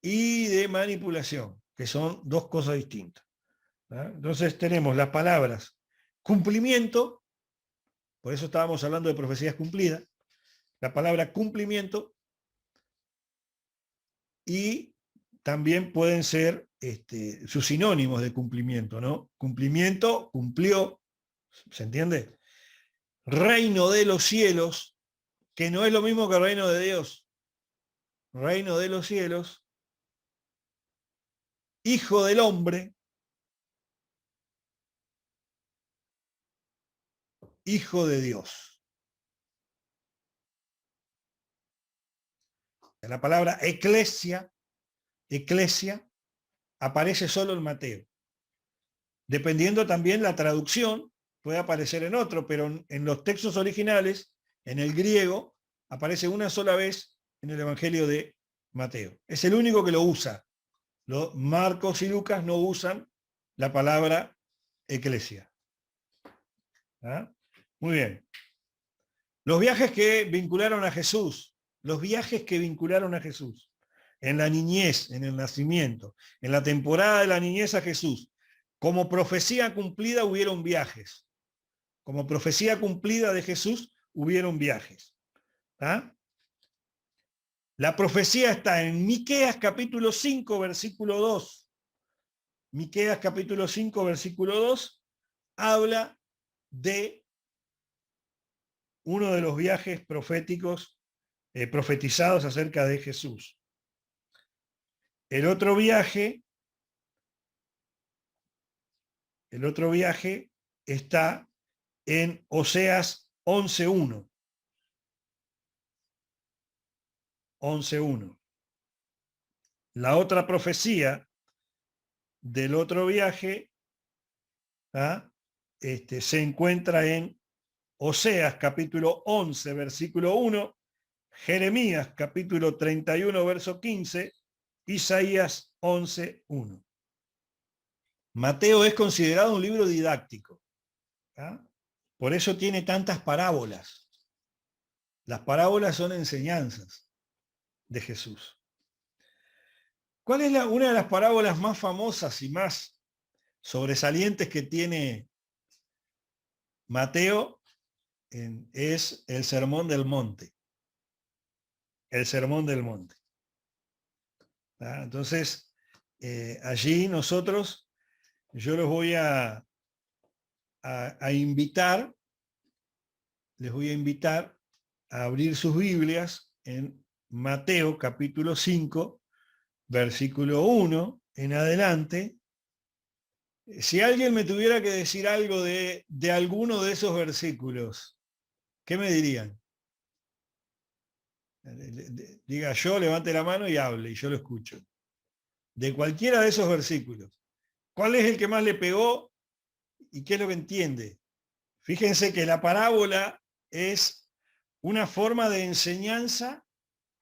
y de manipulación, que son dos cosas distintas. ¿Ah? Entonces tenemos las palabras cumplimiento, por eso estábamos hablando de profecías cumplidas, la palabra cumplimiento, y también pueden ser sus sinónimos de cumplimiento, ¿no? Cumplimiento, cumplió, ¿se entiende? Reino de los cielos, que no es lo mismo que reino de Dios. Reino de los cielos, hijo del hombre, hijo de Dios. La palabra eclesia aparece solo en Mateo. Dependiendo también la traducción, puede aparecer en otro, pero en los textos originales, en el griego, aparece una sola vez en el Evangelio de Mateo. Es el único que lo usa. Marcos y Lucas no usan la palabra eclesia. ¿Ah? Muy bien. Los viajes que vincularon a Jesús. En la niñez, en el nacimiento, en la temporada de la niñez a Jesús. Como profecía cumplida hubieron viajes. Como profecía cumplida de Jesús hubieron viajes. ¿Ah? La profecía está en Miqueas capítulo 5, versículo 2. Miqueas capítulo 5, versículo 2 habla de uno de los viajes proféticos profetizados acerca de Jesús. El otro viaje está en Oseas 11.1. 11.1. La otra profecía del otro viaje se encuentra en Oseas capítulo 11, versículo 1, Jeremías capítulo 31, verso 15, Isaías 11.1. Mateo es considerado un libro didáctico. Por eso tiene tantas parábolas. Las parábolas son enseñanzas de Jesús. ¿Cuál es una de las parábolas más famosas y más sobresalientes que tiene Mateo? Es el Sermón del Monte. El Sermón del Monte. Entonces, allí yo los voy a invitar, les voy a invitar a abrir sus Biblias en Mateo capítulo 5, versículo 1 en adelante, Si alguien me tuviera que decir algo de alguno de esos versículos, ¿qué me dirían? Diga yo, levante la mano y hable, y yo lo escucho. De cualquiera de esos versículos. ¿Cuál es el que más le pegó y qué es lo que entiende? Fíjense que la parábola es una forma de enseñanza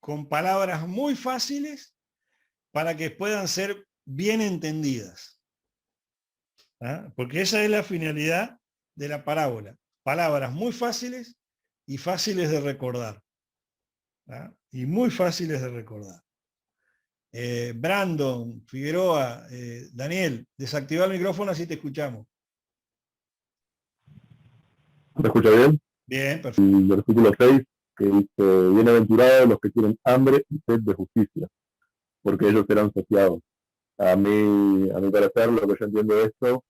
con palabras muy fáciles para que puedan ser bien entendidas. ¿Ah? Porque esa es la finalidad de la parábola. Palabras muy fáciles y fáciles de recordar. ¿Ah? Y muy fáciles de recordar. Brandon, Figueroa, Daniel, desactiva el micrófono así te escuchamos. ¿Me escucha bien? Bien, perfecto. El versículo 6, que dice, bienaventurados los que tienen hambre y sed de justicia, porque ellos serán saciados. A mi parecer, lo que yo entiendo de esto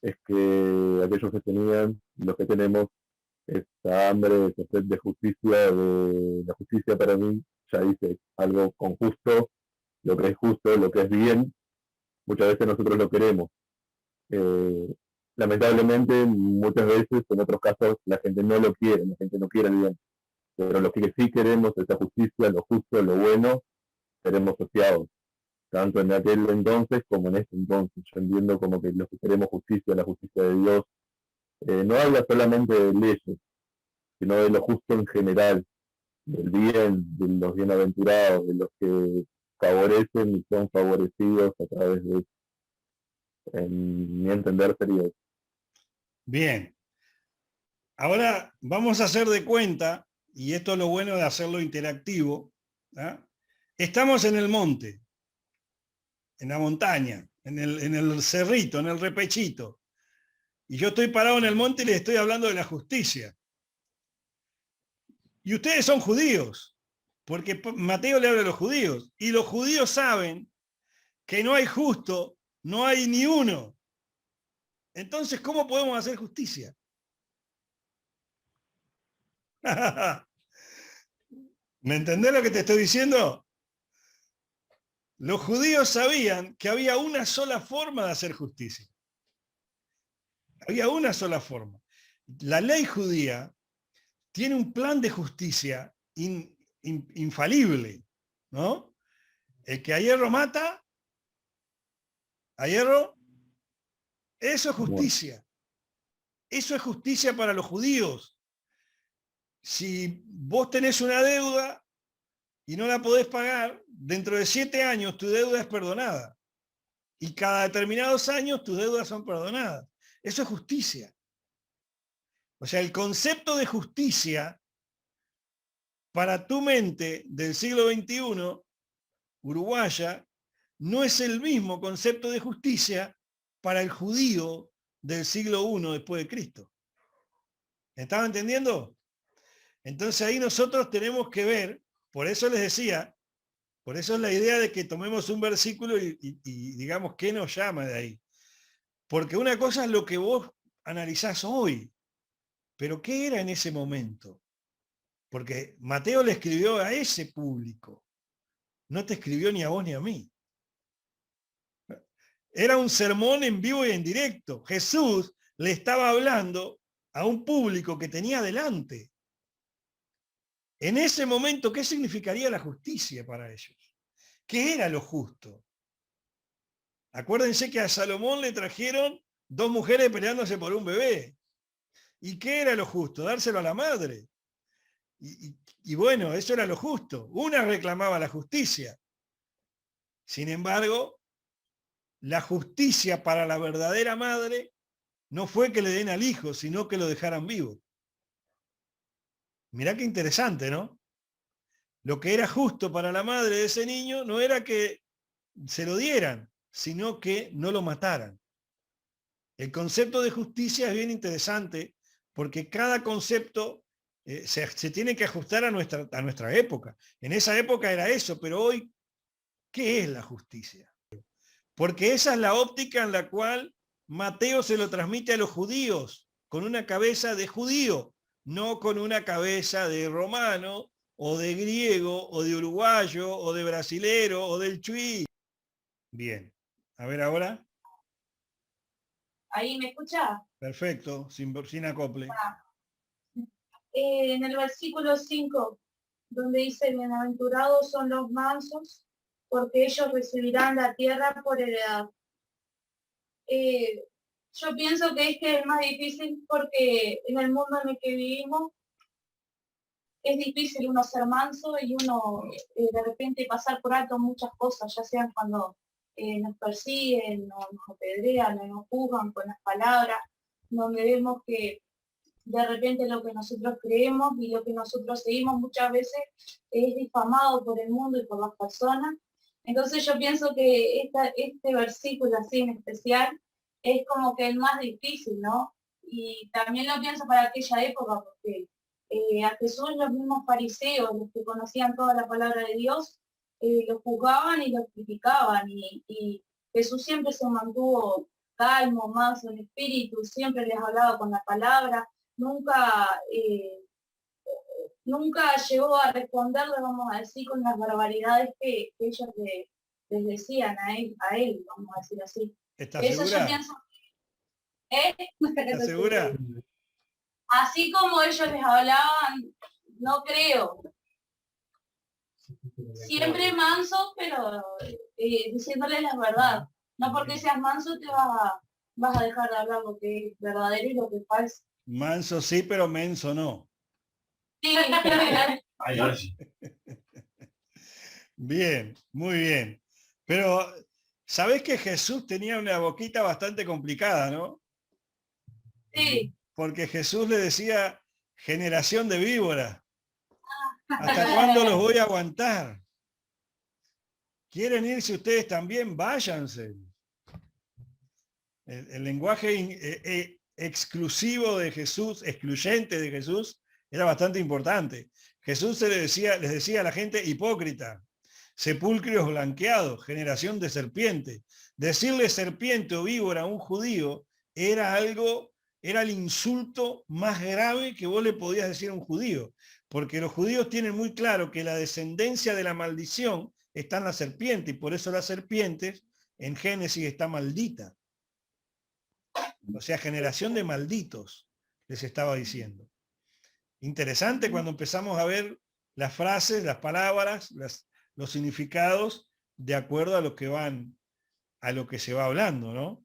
es que aquellos que tenían, los que tenemos, esta hambre, esa sed de justicia, de la justicia para mí, ya dice algo con justo, lo que es justo, lo que es bien, muchas veces nosotros lo queremos. Eh, Lamentablemente, muchas veces, en otros casos, la gente no lo quiere, la gente no quiere el bien. Pero lo que sí queremos, esa justicia, lo justo, lo bueno, seremos asociados, tanto en aquel entonces como en este entonces. Yo entiendo como que los que queremos justicia, la justicia de Dios, no habla solamente de leyes, sino de lo justo en general, del bien, de los bienaventurados, de los que favorecen y son favorecidos a través de, en mi entender, sería eso. Bien. Ahora vamos a hacer de cuenta, y esto es lo bueno de hacerlo interactivo, ¿ah? Estamos en el monte, en la montaña, en el cerrito, en el repechito. Y yo estoy parado en el monte y les estoy hablando de la justicia. Y ustedes son judíos, porque Mateo le habla a los judíos. Y los judíos saben que no hay justo, no hay ni uno. Entonces, ¿cómo podemos hacer justicia? ¿Me entendés lo que te estoy diciendo? Los judíos sabían que había una sola forma de hacer justicia. Había una sola forma. La ley judía tiene un plan de justicia infalible, ¿no? El que a hierro mata, a hierro, eso es Bueno, justicia. Eso es justicia para los judíos. Si vos tenés una deuda y no la podés pagar, dentro de 7 años tu deuda es perdonada. Y cada determinados años tus deudas son perdonadas. Eso es justicia. O sea, el concepto de justicia para tu mente del siglo XXI, uruguaya, no es el mismo concepto de justicia para el judío del siglo I después de Cristo. ¿Me estaba entendiendo? Entonces ahí nosotros tenemos que ver, por eso les decía, por eso es la idea de que tomemos un versículo y digamos qué nos llama de ahí. Porque una cosa es lo que vos analizás hoy, pero ¿qué era en ese momento? Porque Mateo le escribió a ese público, no te escribió ni a vos ni a mí. Era un sermón en vivo y en directo. Jesús le estaba hablando a un público que tenía delante. En ese momento, ¿qué significaría la justicia para ellos? ¿Qué era lo justo? Acuérdense que a Salomón le trajeron 2 mujeres peleándose por un bebé. ¿Y qué era lo justo? Dárselo a la madre. Y bueno, eso era lo justo. Una reclamaba la justicia. Sin embargo, la justicia para la verdadera madre no fue que le den al hijo, sino que lo dejaran vivo. Mirá qué interesante, ¿no? Lo que era justo para la madre de ese niño no era que se lo dieran, sino que no lo mataran. El concepto de justicia es bien interesante porque cada concepto se tiene que ajustar a nuestra época. En esa época era eso, pero hoy, ¿qué es la justicia? Porque esa es la óptica en la cual Mateo se lo transmite a los judíos, con una cabeza de judío, no con una cabeza de romano, o de griego, o de uruguayo, o de brasilero, o del chuí. Bien, a ver ahora. ¿Ahí me escucha? Perfecto, sin acople. En el versículo 5, donde dice, bienaventurados son los mansos, porque ellos recibirán la tierra por heredad. Yo pienso que este es más difícil porque en el mundo en el que vivimos es difícil uno ser manso y uno de repente pasar por alto muchas cosas, ya sean cuando nos persiguen, o nos apedrean, o nos juzgan con las palabras, donde vemos que de repente lo que nosotros creemos y lo que nosotros seguimos muchas veces es difamado por el mundo y por las personas. Entonces yo pienso que este versículo así en especial es como que el más difícil, ¿no? Y también lo pienso para aquella época porque a Jesús los mismos fariseos, los que conocían toda la palabra de Dios, lo juzgaban y lo criticaban y Jesús siempre se mantuvo calmo, manso en espíritu, siempre les hablaba con la palabra, nunca, nunca llegó a responderle, vamos a decir, con las barbaridades que ellos les decían a él, vamos a decir así. ¿Estás Eso segura? yo pienso, ¿eh? ¿Estás segura? Así como ellos les hablaban, no creo. Siempre manso, pero diciéndoles la verdad. No porque seas manso te vas a dejar de hablar lo que es verdadero y lo que es falso. Manso sí, pero menso no. Sí, Bien, muy bien. Pero, ¿sabés que Jesús tenía una boquita bastante complicada, no? sí. Porque Jesús le decía, generación de víboras, ¿hasta cuándo los voy a aguantar? ¿Quieren irse ustedes también? Váyanse. El lenguaje exclusivo de Jesús, excluyente de Jesús, era bastante importante. Jesús les decía a la gente hipócrita, sepulcros blanqueados, generación de serpientes. Decirle serpiente o víbora a un judío era el insulto más grave que vos le podías decir a un judío, porque los judíos tienen muy claro que la descendencia de la maldición está en la serpiente, y por eso las serpientes en Génesis está maldita. O sea, generación de malditos, les estaba diciendo. Interesante cuando empezamos a ver las frases, las palabras, los significados de acuerdo a lo que se va hablando, ¿no?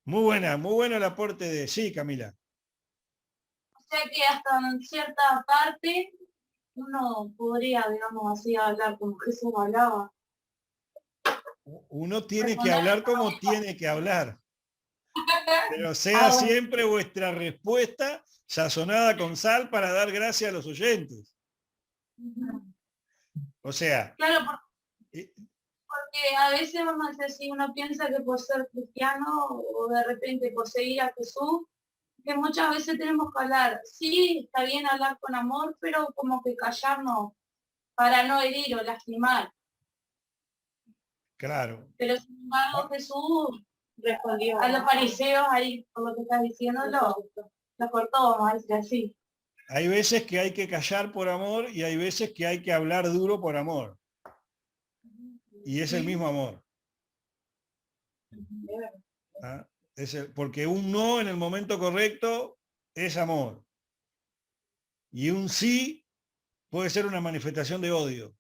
Muy bueno el aporte de... Sí, Camila. O sea que hasta en cierta parte uno podría, digamos así, hablar como Jesús hablaba. Uno tiene que hablar como tiene que hablar. Pero sea Ah, bueno. siempre vuestra respuesta sazonada con sal para dar gracia a los oyentes. O sea, Claro, eh, porque a veces vamos a decir, si uno piensa que por ser cristiano o de repente por seguir a Jesús, que muchas veces tenemos que hablar, sí, está bien hablar con amor, pero como que callarnos para no herir o lastimar. claro. Pero sin embargo Jesús respondió a los fariseos ahí, por lo que estás diciendo, lo cortó, vamos a decir así. Hay veces que hay que callar por amor y hay veces que hay que hablar duro por amor. Y es el mismo amor. ¿Ah? Porque un no en el momento correcto es amor. Y un sí puede ser una manifestación de odio.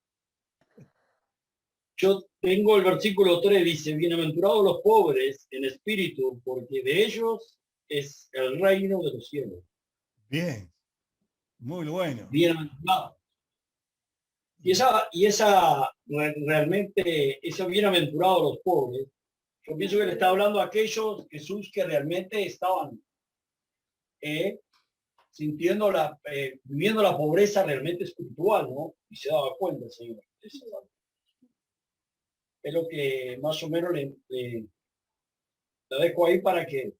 Yo tengo el versículo 3, dice, bienaventurados los pobres en espíritu, porque de ellos es el reino de los cielos. Bien, muy bueno. Bienaventurados. Realmente, ese bienaventurados los pobres, yo pienso que le está hablando a aquellos, Jesús, que realmente estaban sintiendo viviendo la pobreza realmente espiritual, ¿no? Y se daba cuenta, Señor. Es lo que más o menos la dejo ahí para que...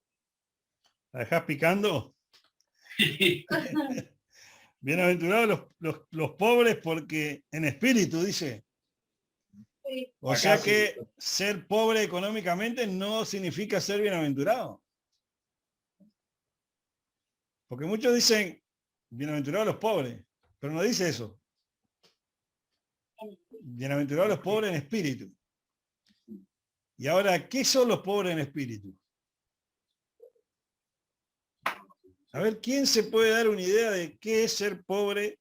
¿La dejás picando? Bienaventurados los pobres porque en espíritu, dice. Sí. O sea que ser pobre económicamente no significa ser bienaventurado. Porque muchos dicen, bienaventurados los pobres, pero no dice eso. Bienaventurados los pobres en espíritu. Y ahora, ¿qué son los pobres en espíritu? A ver, ¿quién se puede dar una idea de qué es ser pobre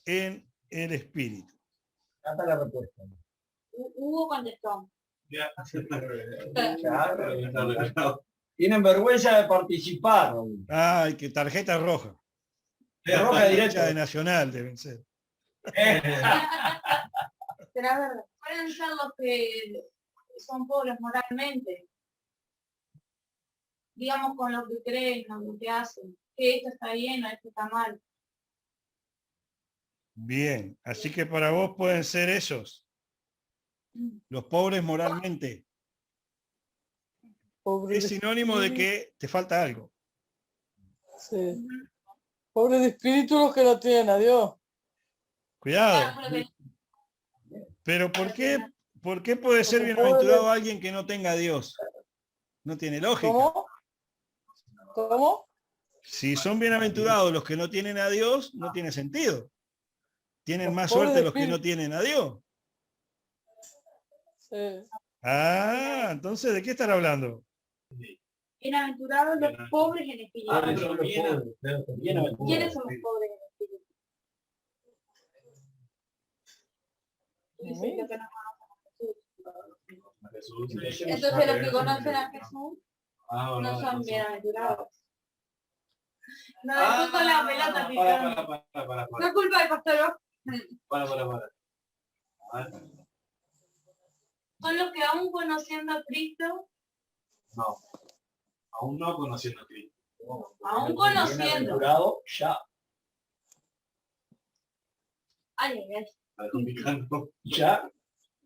en el espíritu? Hasta la respuesta. Hugo contestó. Tienen vergüenza de participar. Ay, qué tarjeta roja. De roja Derecha de directa. Nacional deben ser. Será verdad. Pueden ser los que son pobres moralmente. Digamos con lo que creen, con lo que hacen. Que esto está bien o esto está mal. Bien, así que para vos pueden ser esos, los pobres moralmente. Pobre Es de sinónimo de espíritu, que te falta algo. sí. Pobre de espíritu los que no tienen a Dios. Cuidado. Claro, pero Pero ¿por qué puede ser Como bienaventurado pobre- alguien que no tenga a Dios? No tiene lógica. ¿Cómo? ¿Cómo? Si son bienaventurados los que no tienen a Dios, no tiene sentido. Tienen Los más pobres suerte de los que no espíritu. tienen a Dios. Sí. Ah, entonces, ¿de qué están hablando? bienaventurados los pobres en espíritu. Son los pobres. ¿Quiénes son los pobres en espíritu? Dicen los que no conocen a Jesús. Entonces los que conocen a Jesús no son bienaventurados. No, después con la pelota picando. No es culpa del pastor. Son los que aún conociendo a Cristo, No, aún no conociendo a Cristo. aún conociendo. Bienaventurado ya. Ay, ay, ay. Está complicando. Ya.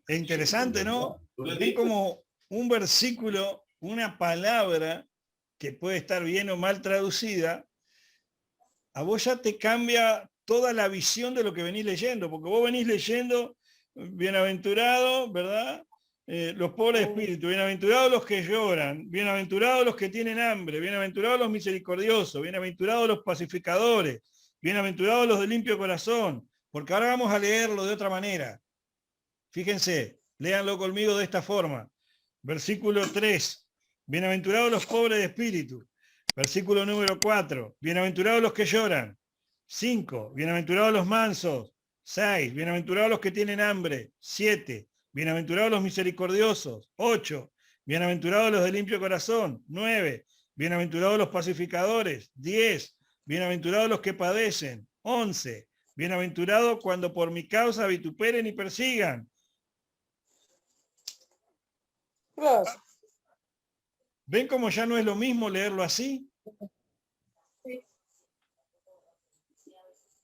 Es interesante, ¿no? Tú le Ven dices, como un versículo, una palabra que puede estar bien o mal traducida, a vos ya te cambia toda la visión de lo que venís leyendo, porque vos venís leyendo bienaventurado, ¿verdad? Los pobres de espíritu, bienaventurados los que lloran, bienaventurados los que tienen hambre, bienaventurados los misericordiosos, bienaventurados los pacificadores, bienaventurados los de limpio corazón, porque ahora vamos a leerlo de otra manera. Fíjense, léanlo conmigo de esta forma. Versículo 3, bienaventurados los pobres de espíritu. Versículo número 4, bienaventurados los que lloran. 5, bienaventurados los mansos. 6, bienaventurados los que tienen hambre. 7, bienaventurados los misericordiosos. 8, bienaventurados los de limpio corazón. 9, bienaventurados los pacificadores. 10, bienaventurados los que padecen. 11, bienaventurados cuando por mi causa vituperen y persigan. Gracias. ¿Ven cómo ya no es lo mismo leerlo así?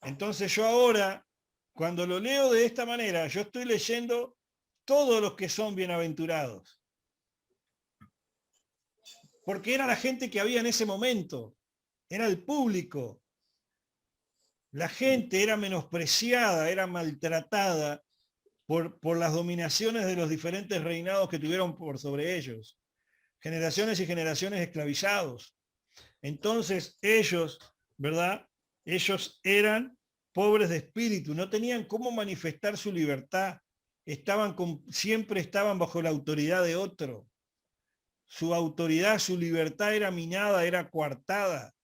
Entonces yo ahora, cuando lo leo de esta manera, yo estoy leyendo todos los que son bienaventurados. Porque era la gente que había en ese momento, era el público. La gente era menospreciada, era maltratada por las dominaciones de los diferentes reinados que tuvieron por sobre ellos. Generaciones y generaciones esclavizados. Entonces ellos, ¿verdad? Ellos eran pobres de espíritu, no tenían cómo manifestar su libertad, siempre estaban bajo la autoridad de otro. Su autoridad, su libertad era minada, era coartada.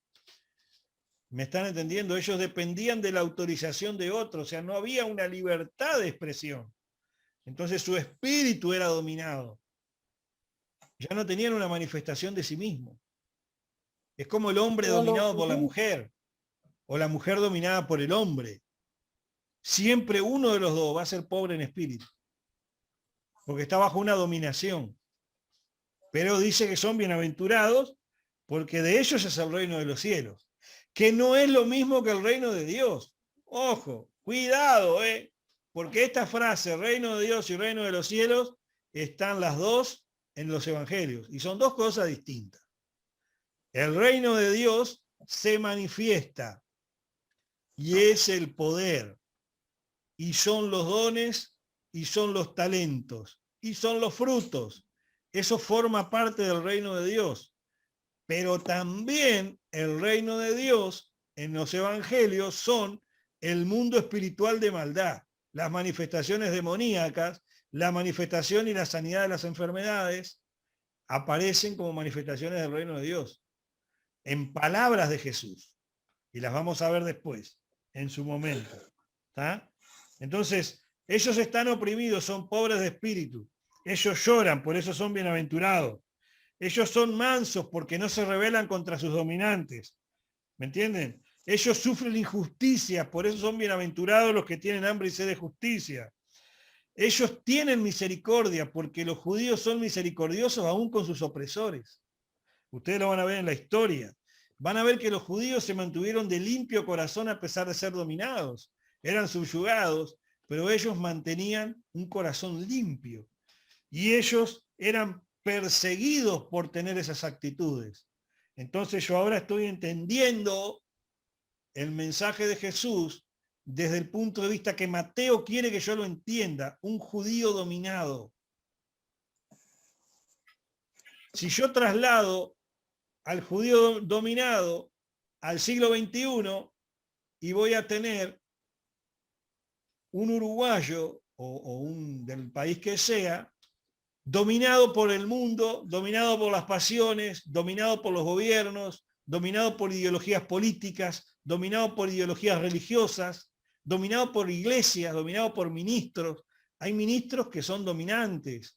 ¿Me están entendiendo? Ellos dependían de la autorización de otro, o sea, no había una libertad de expresión. Entonces su espíritu era dominado. Ya no tenían una manifestación de sí mismo. Es como el hombre dominado por la mujer, o la mujer dominada por el hombre. Siempre uno de los dos va a ser pobre en espíritu, porque está bajo una dominación. Pero dice que son bienaventurados porque de ellos es el reino de los cielos, que no es lo mismo que el reino de Dios. Ojo, cuidado, porque esta frase, reino de Dios y reino de los cielos, están las dos en los evangelios, y son dos cosas distintas. El reino de Dios se manifiesta, y es el poder, y son los dones, y son los talentos, y son los frutos. Eso forma parte del reino de Dios. Pero también el reino de Dios en los evangelios son el mundo espiritual de maldad, las manifestaciones demoníacas, la manifestación y la sanidad de las enfermedades aparecen como manifestaciones del reino de Dios, en palabras de Jesús. y las vamos a ver después, en su momento. ¿Tá? Entonces, ellos están oprimidos, son pobres de espíritu. Ellos lloran, por eso son bienaventurados. Ellos son mansos porque no se rebelan contra sus dominantes. ¿Me entienden? Ellos sufren injusticia, por eso son bienaventurados los que tienen hambre y sed de justicia. Ellos tienen misericordia porque los judíos son misericordiosos aún con sus opresores. Ustedes lo van a ver en la historia. Van a ver que los judíos se mantuvieron de limpio corazón a pesar de ser dominados. Eran subyugados, pero ellos mantenían un corazón limpio. Y ellos eran perseguidos por tener esas actitudes. Entonces yo ahora estoy entendiendo el mensaje de Jesús desde el punto de vista que Mateo quiere que yo lo entienda, un judío dominado. Si yo traslado al judío dominado al siglo XXI y voy a tener un uruguayo o un del país que sea, dominado por el mundo, dominado por las pasiones, dominado por los gobiernos, dominado por ideologías políticas, dominado por ideologías religiosas, dominado por iglesias, dominado por ministros. Hay ministros que son dominantes,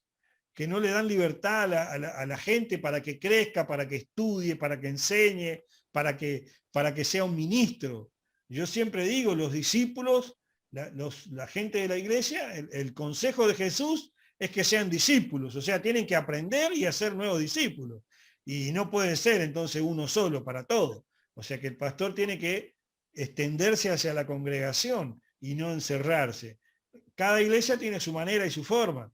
que no le dan libertad a la gente para que crezca, para que estudie, para que enseñe, para que sea un ministro. Yo siempre digo, los discípulos, la gente de la iglesia, el consejo de Jesús es que sean discípulos, o sea, tienen que aprender y hacer nuevos discípulos. Y no puede ser entonces uno solo para todo. O sea que el pastor tiene que extenderse hacia la congregación y no encerrarse. Cada iglesia tiene su manera y su forma,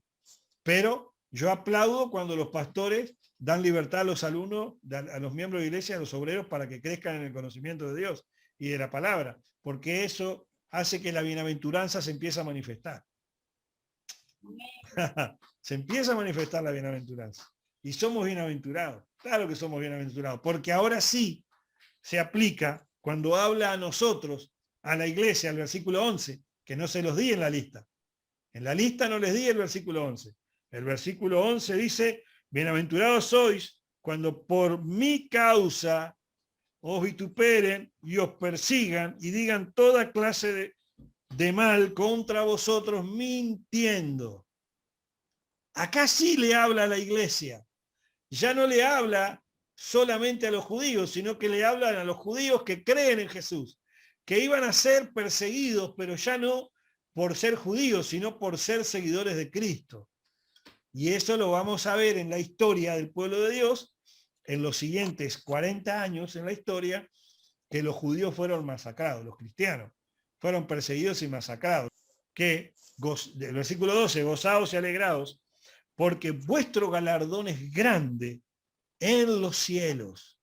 pero yo aplaudo cuando los pastores dan libertad a los alumnos, a los miembros de iglesia, a los obreros, para que crezcan en el conocimiento de Dios y de la palabra, porque eso hace que la bienaventuranza se empiece a manifestar. Se empieza a manifestar la bienaventuranza. Y somos bienaventurados. Claro que somos bienaventurados, porque ahora sí se aplica cuando habla a nosotros, a la iglesia, al versículo 11, que no se los di en la lista. En la lista no les di el versículo 11. El versículo 11 dice, bienaventurados sois cuando por mi causa os vituperen y os persigan y digan toda clase de mal contra vosotros mintiendo. Acá sí le habla a la iglesia. Ya no le habla solamente a los judíos, sino que le hablan a los judíos que creen en Jesús, que iban a ser perseguidos, pero ya no por ser judíos, sino por ser seguidores de Cristo. Y eso lo vamos a ver en la historia del pueblo de Dios, en los siguientes 40 años en la historia, que los judíos fueron masacrados, los cristianos fueron perseguidos y masacrados. Que, el versículo 12, gozaos y alegraos, porque vuestro galardón es grande en los cielos.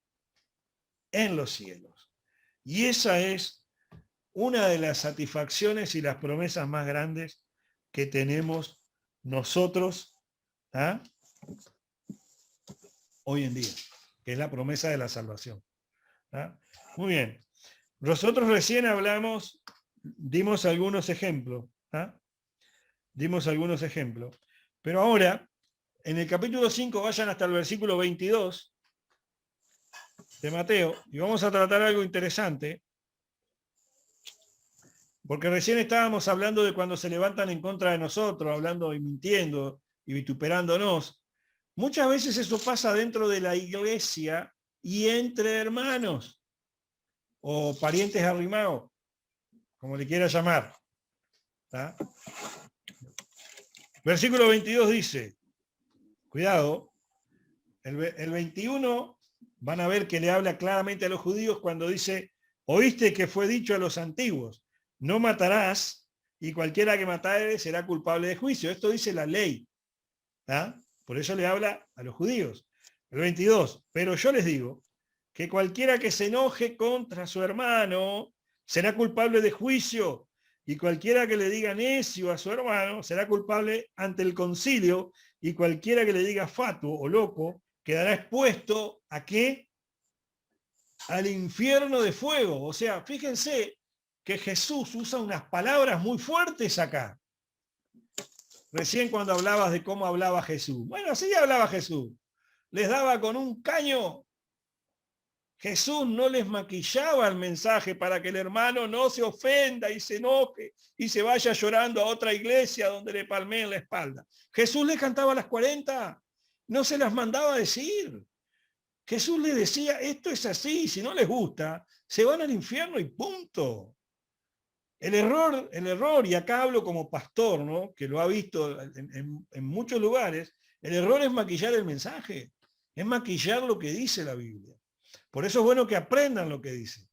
En los cielos. Y esa es una de las satisfacciones y las promesas más grandes que tenemos nosotros hoy en día, que es la promesa de la salvación. Muy bien. Nosotros recién dimos algunos ejemplos. Dimos algunos ejemplos. Pero ahora, en el capítulo 5, vayan hasta el versículo 22 de Mateo, y vamos a tratar algo interesante, porque recién estábamos hablando de cuando se levantan en contra de nosotros, hablando y mintiendo y vituperándonos. Muchas veces eso pasa dentro de la iglesia y entre hermanos, o parientes arrimados, como le quiera llamar. Versículo 22 dice, cuidado, el 21 van a ver que le habla claramente a los judíos cuando dice, oíste que fue dicho a los antiguos, no matarás, y cualquiera que matare será culpable de juicio. Esto dice la ley. Por eso le habla a los judíos. El 22, pero yo les digo que cualquiera que se enoje contra su hermano será culpable de juicio, y cualquiera que le diga necio a su hermano será culpable ante el concilio, y cualquiera que le diga fatuo o loco quedará expuesto ¿a qué? Al infierno de fuego. O sea, fíjense que Jesús usa unas palabras muy fuertes acá. Recién cuando hablabas de cómo hablaba Jesús. Bueno, así hablaba Jesús. Les daba con un caño Jesús no les maquillaba el mensaje para que el hermano no se ofenda y se enoje y se vaya llorando a otra iglesia donde le palmeen la espalda. Jesús le cantaba las 40, no se las mandaba a decir. Jesús le decía, esto es así, si no les gusta, se van al infierno y punto. El error, y acá hablo como pastor, ¿no? Que lo ha visto en muchos lugares, el error es maquillar el mensaje, es maquillar lo que dice la Biblia. Por eso es bueno que aprendan lo que dice.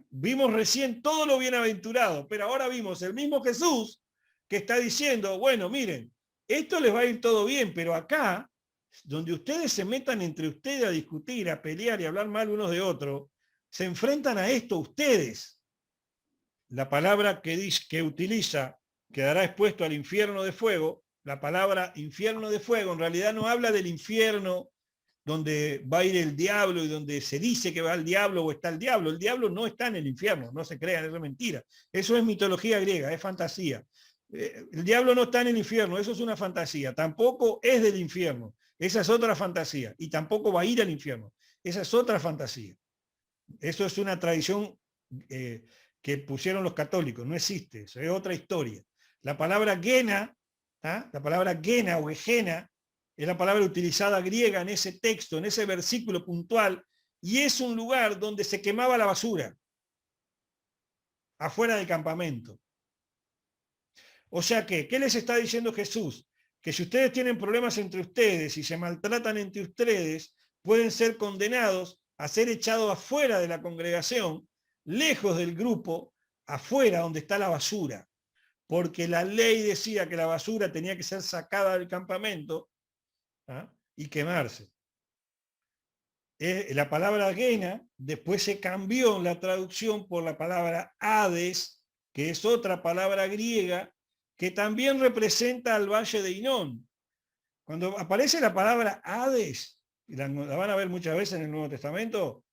Vimos recién todo lo bienaventurado, pero ahora vimos el mismo Jesús que está diciendo, bueno, miren, esto les va a ir todo bien, pero acá, donde ustedes se metan entre ustedes a discutir, a pelear y a hablar mal unos de otros, se enfrentan a esto ustedes. La palabra que utiliza, quedará expuesto al infierno de fuego, la palabra infierno de fuego en realidad no habla del infierno donde va a ir el diablo y donde se dice que va el diablo o está el diablo no está en el infierno, no se crean, eso es mentira. Eso es mitología griega, es fantasía. El diablo no está en el infierno, eso es una fantasía, tampoco es del infierno, esa es otra fantasía, y tampoco va a ir al infierno, esa es otra fantasía. Eso es una tradición que pusieron los católicos, no existe, eso es otra historia. La palabra gena, la palabra gena o egena, es la palabra utilizada griega en ese texto, en ese versículo puntual, y es un lugar donde se quemaba la basura, afuera del campamento. O sea que, ¿qué les está diciendo Jesús? Que si ustedes tienen problemas entre ustedes y se maltratan entre ustedes, pueden ser condenados a ser echados afuera de la congregación, lejos del grupo, afuera donde está la basura. Porque la ley decía que la basura tenía que ser sacada del campamento y quemarse. La palabra gena después se cambió en la traducción por la palabra Hades, que es otra palabra griega que también representa al valle de Hinón. Cuando aparece la palabra Hades, y la van a ver muchas veces en el Nuevo Testamento,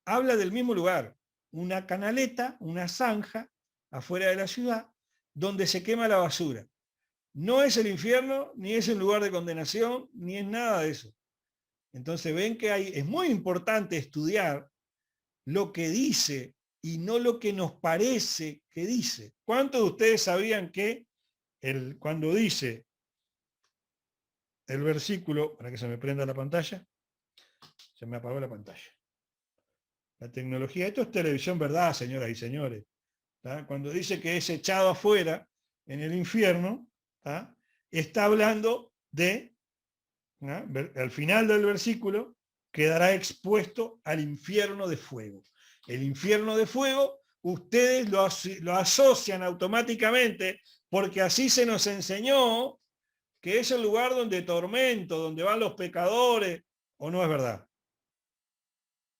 habla del mismo lugar, una canaleta, una zanja afuera de la ciudad, donde se quema la basura. No es el infierno, ni es el lugar de condenación, ni es nada de eso. Entonces ven que es muy importante estudiar lo que dice y no lo que nos parece que dice. ¿Cuántos de ustedes sabían que cuando dice el versículo, para que se me prenda la pantalla, se me apagó la pantalla? La tecnología, esto es televisión, ¿verdad, señoras y señores? Cuando dice que es echado afuera en el infierno, está hablando de, al final del versículo, quedará expuesto al infierno de fuego. El infierno de fuego, ustedes lo asocian automáticamente, porque así se nos enseñó que es el lugar donde tormento, donde van los pecadores, ¿o no es verdad?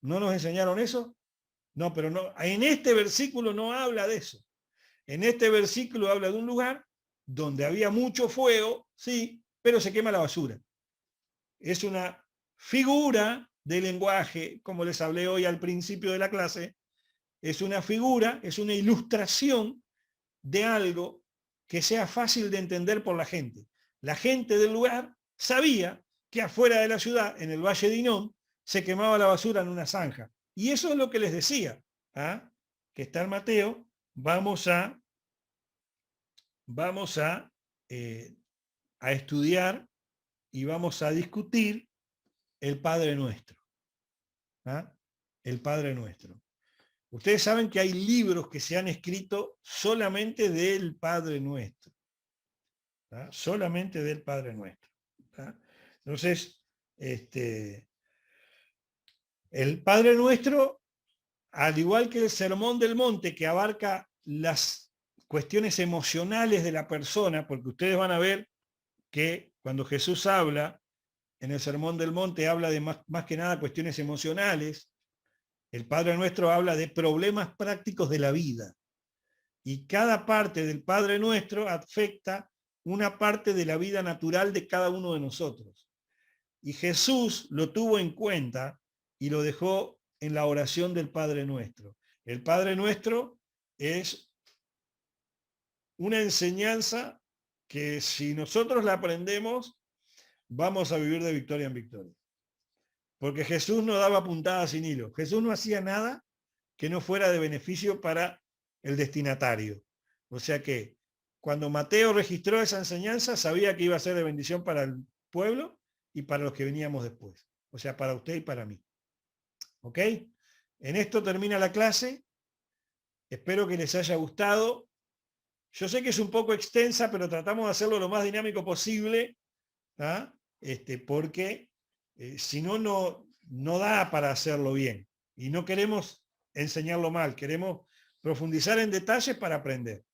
¿No nos enseñaron eso? No, pero no, en este versículo no habla de eso. En este versículo habla de un lugar donde había mucho fuego, sí, pero se quema la basura. Es una figura de lenguaje, como les hablé hoy al principio de la clase, es una figura, es una ilustración de algo que sea fácil de entender por la gente. La gente del lugar sabía que afuera de la ciudad, en el Valle de Hinón, se quemaba la basura en una zanja. Y eso es lo que les decía, que está en Mateo. Vamos a estudiar y vamos a discutir el Padre Nuestro. El Padre Nuestro. Ustedes saben que hay libros que se han escrito solamente del Padre Nuestro. Solamente del Padre Nuestro. Entonces, el Padre Nuestro, al igual que el Sermón del Monte, que abarca las cuestiones emocionales de la persona, porque ustedes van a ver que cuando Jesús habla en el Sermón del Monte, habla de más que nada cuestiones emocionales. El Padre Nuestro habla de problemas prácticos de la vida. Y cada parte del Padre Nuestro afecta una parte de la vida natural de cada uno de nosotros. Y Jesús lo tuvo en cuenta y lo dejó en la oración del Padre Nuestro. El Padre Nuestro es una enseñanza que si nosotros la aprendemos, vamos a vivir de victoria en victoria. Porque Jesús no daba puntadas sin hilo. Jesús no hacía nada que no fuera de beneficio para el destinatario. O sea que cuando Mateo registró esa enseñanza, sabía que iba a ser de bendición para el pueblo y para los que veníamos después. O sea, para usted y para mí. ¿Ok? En esto termina la clase. Espero que les haya gustado. Yo sé que es un poco extensa, pero tratamos de hacerlo lo más dinámico posible, ¿ah? Porque si no, no da para hacerlo bien. Y no queremos enseñarlo mal, queremos profundizar en detalles para aprender.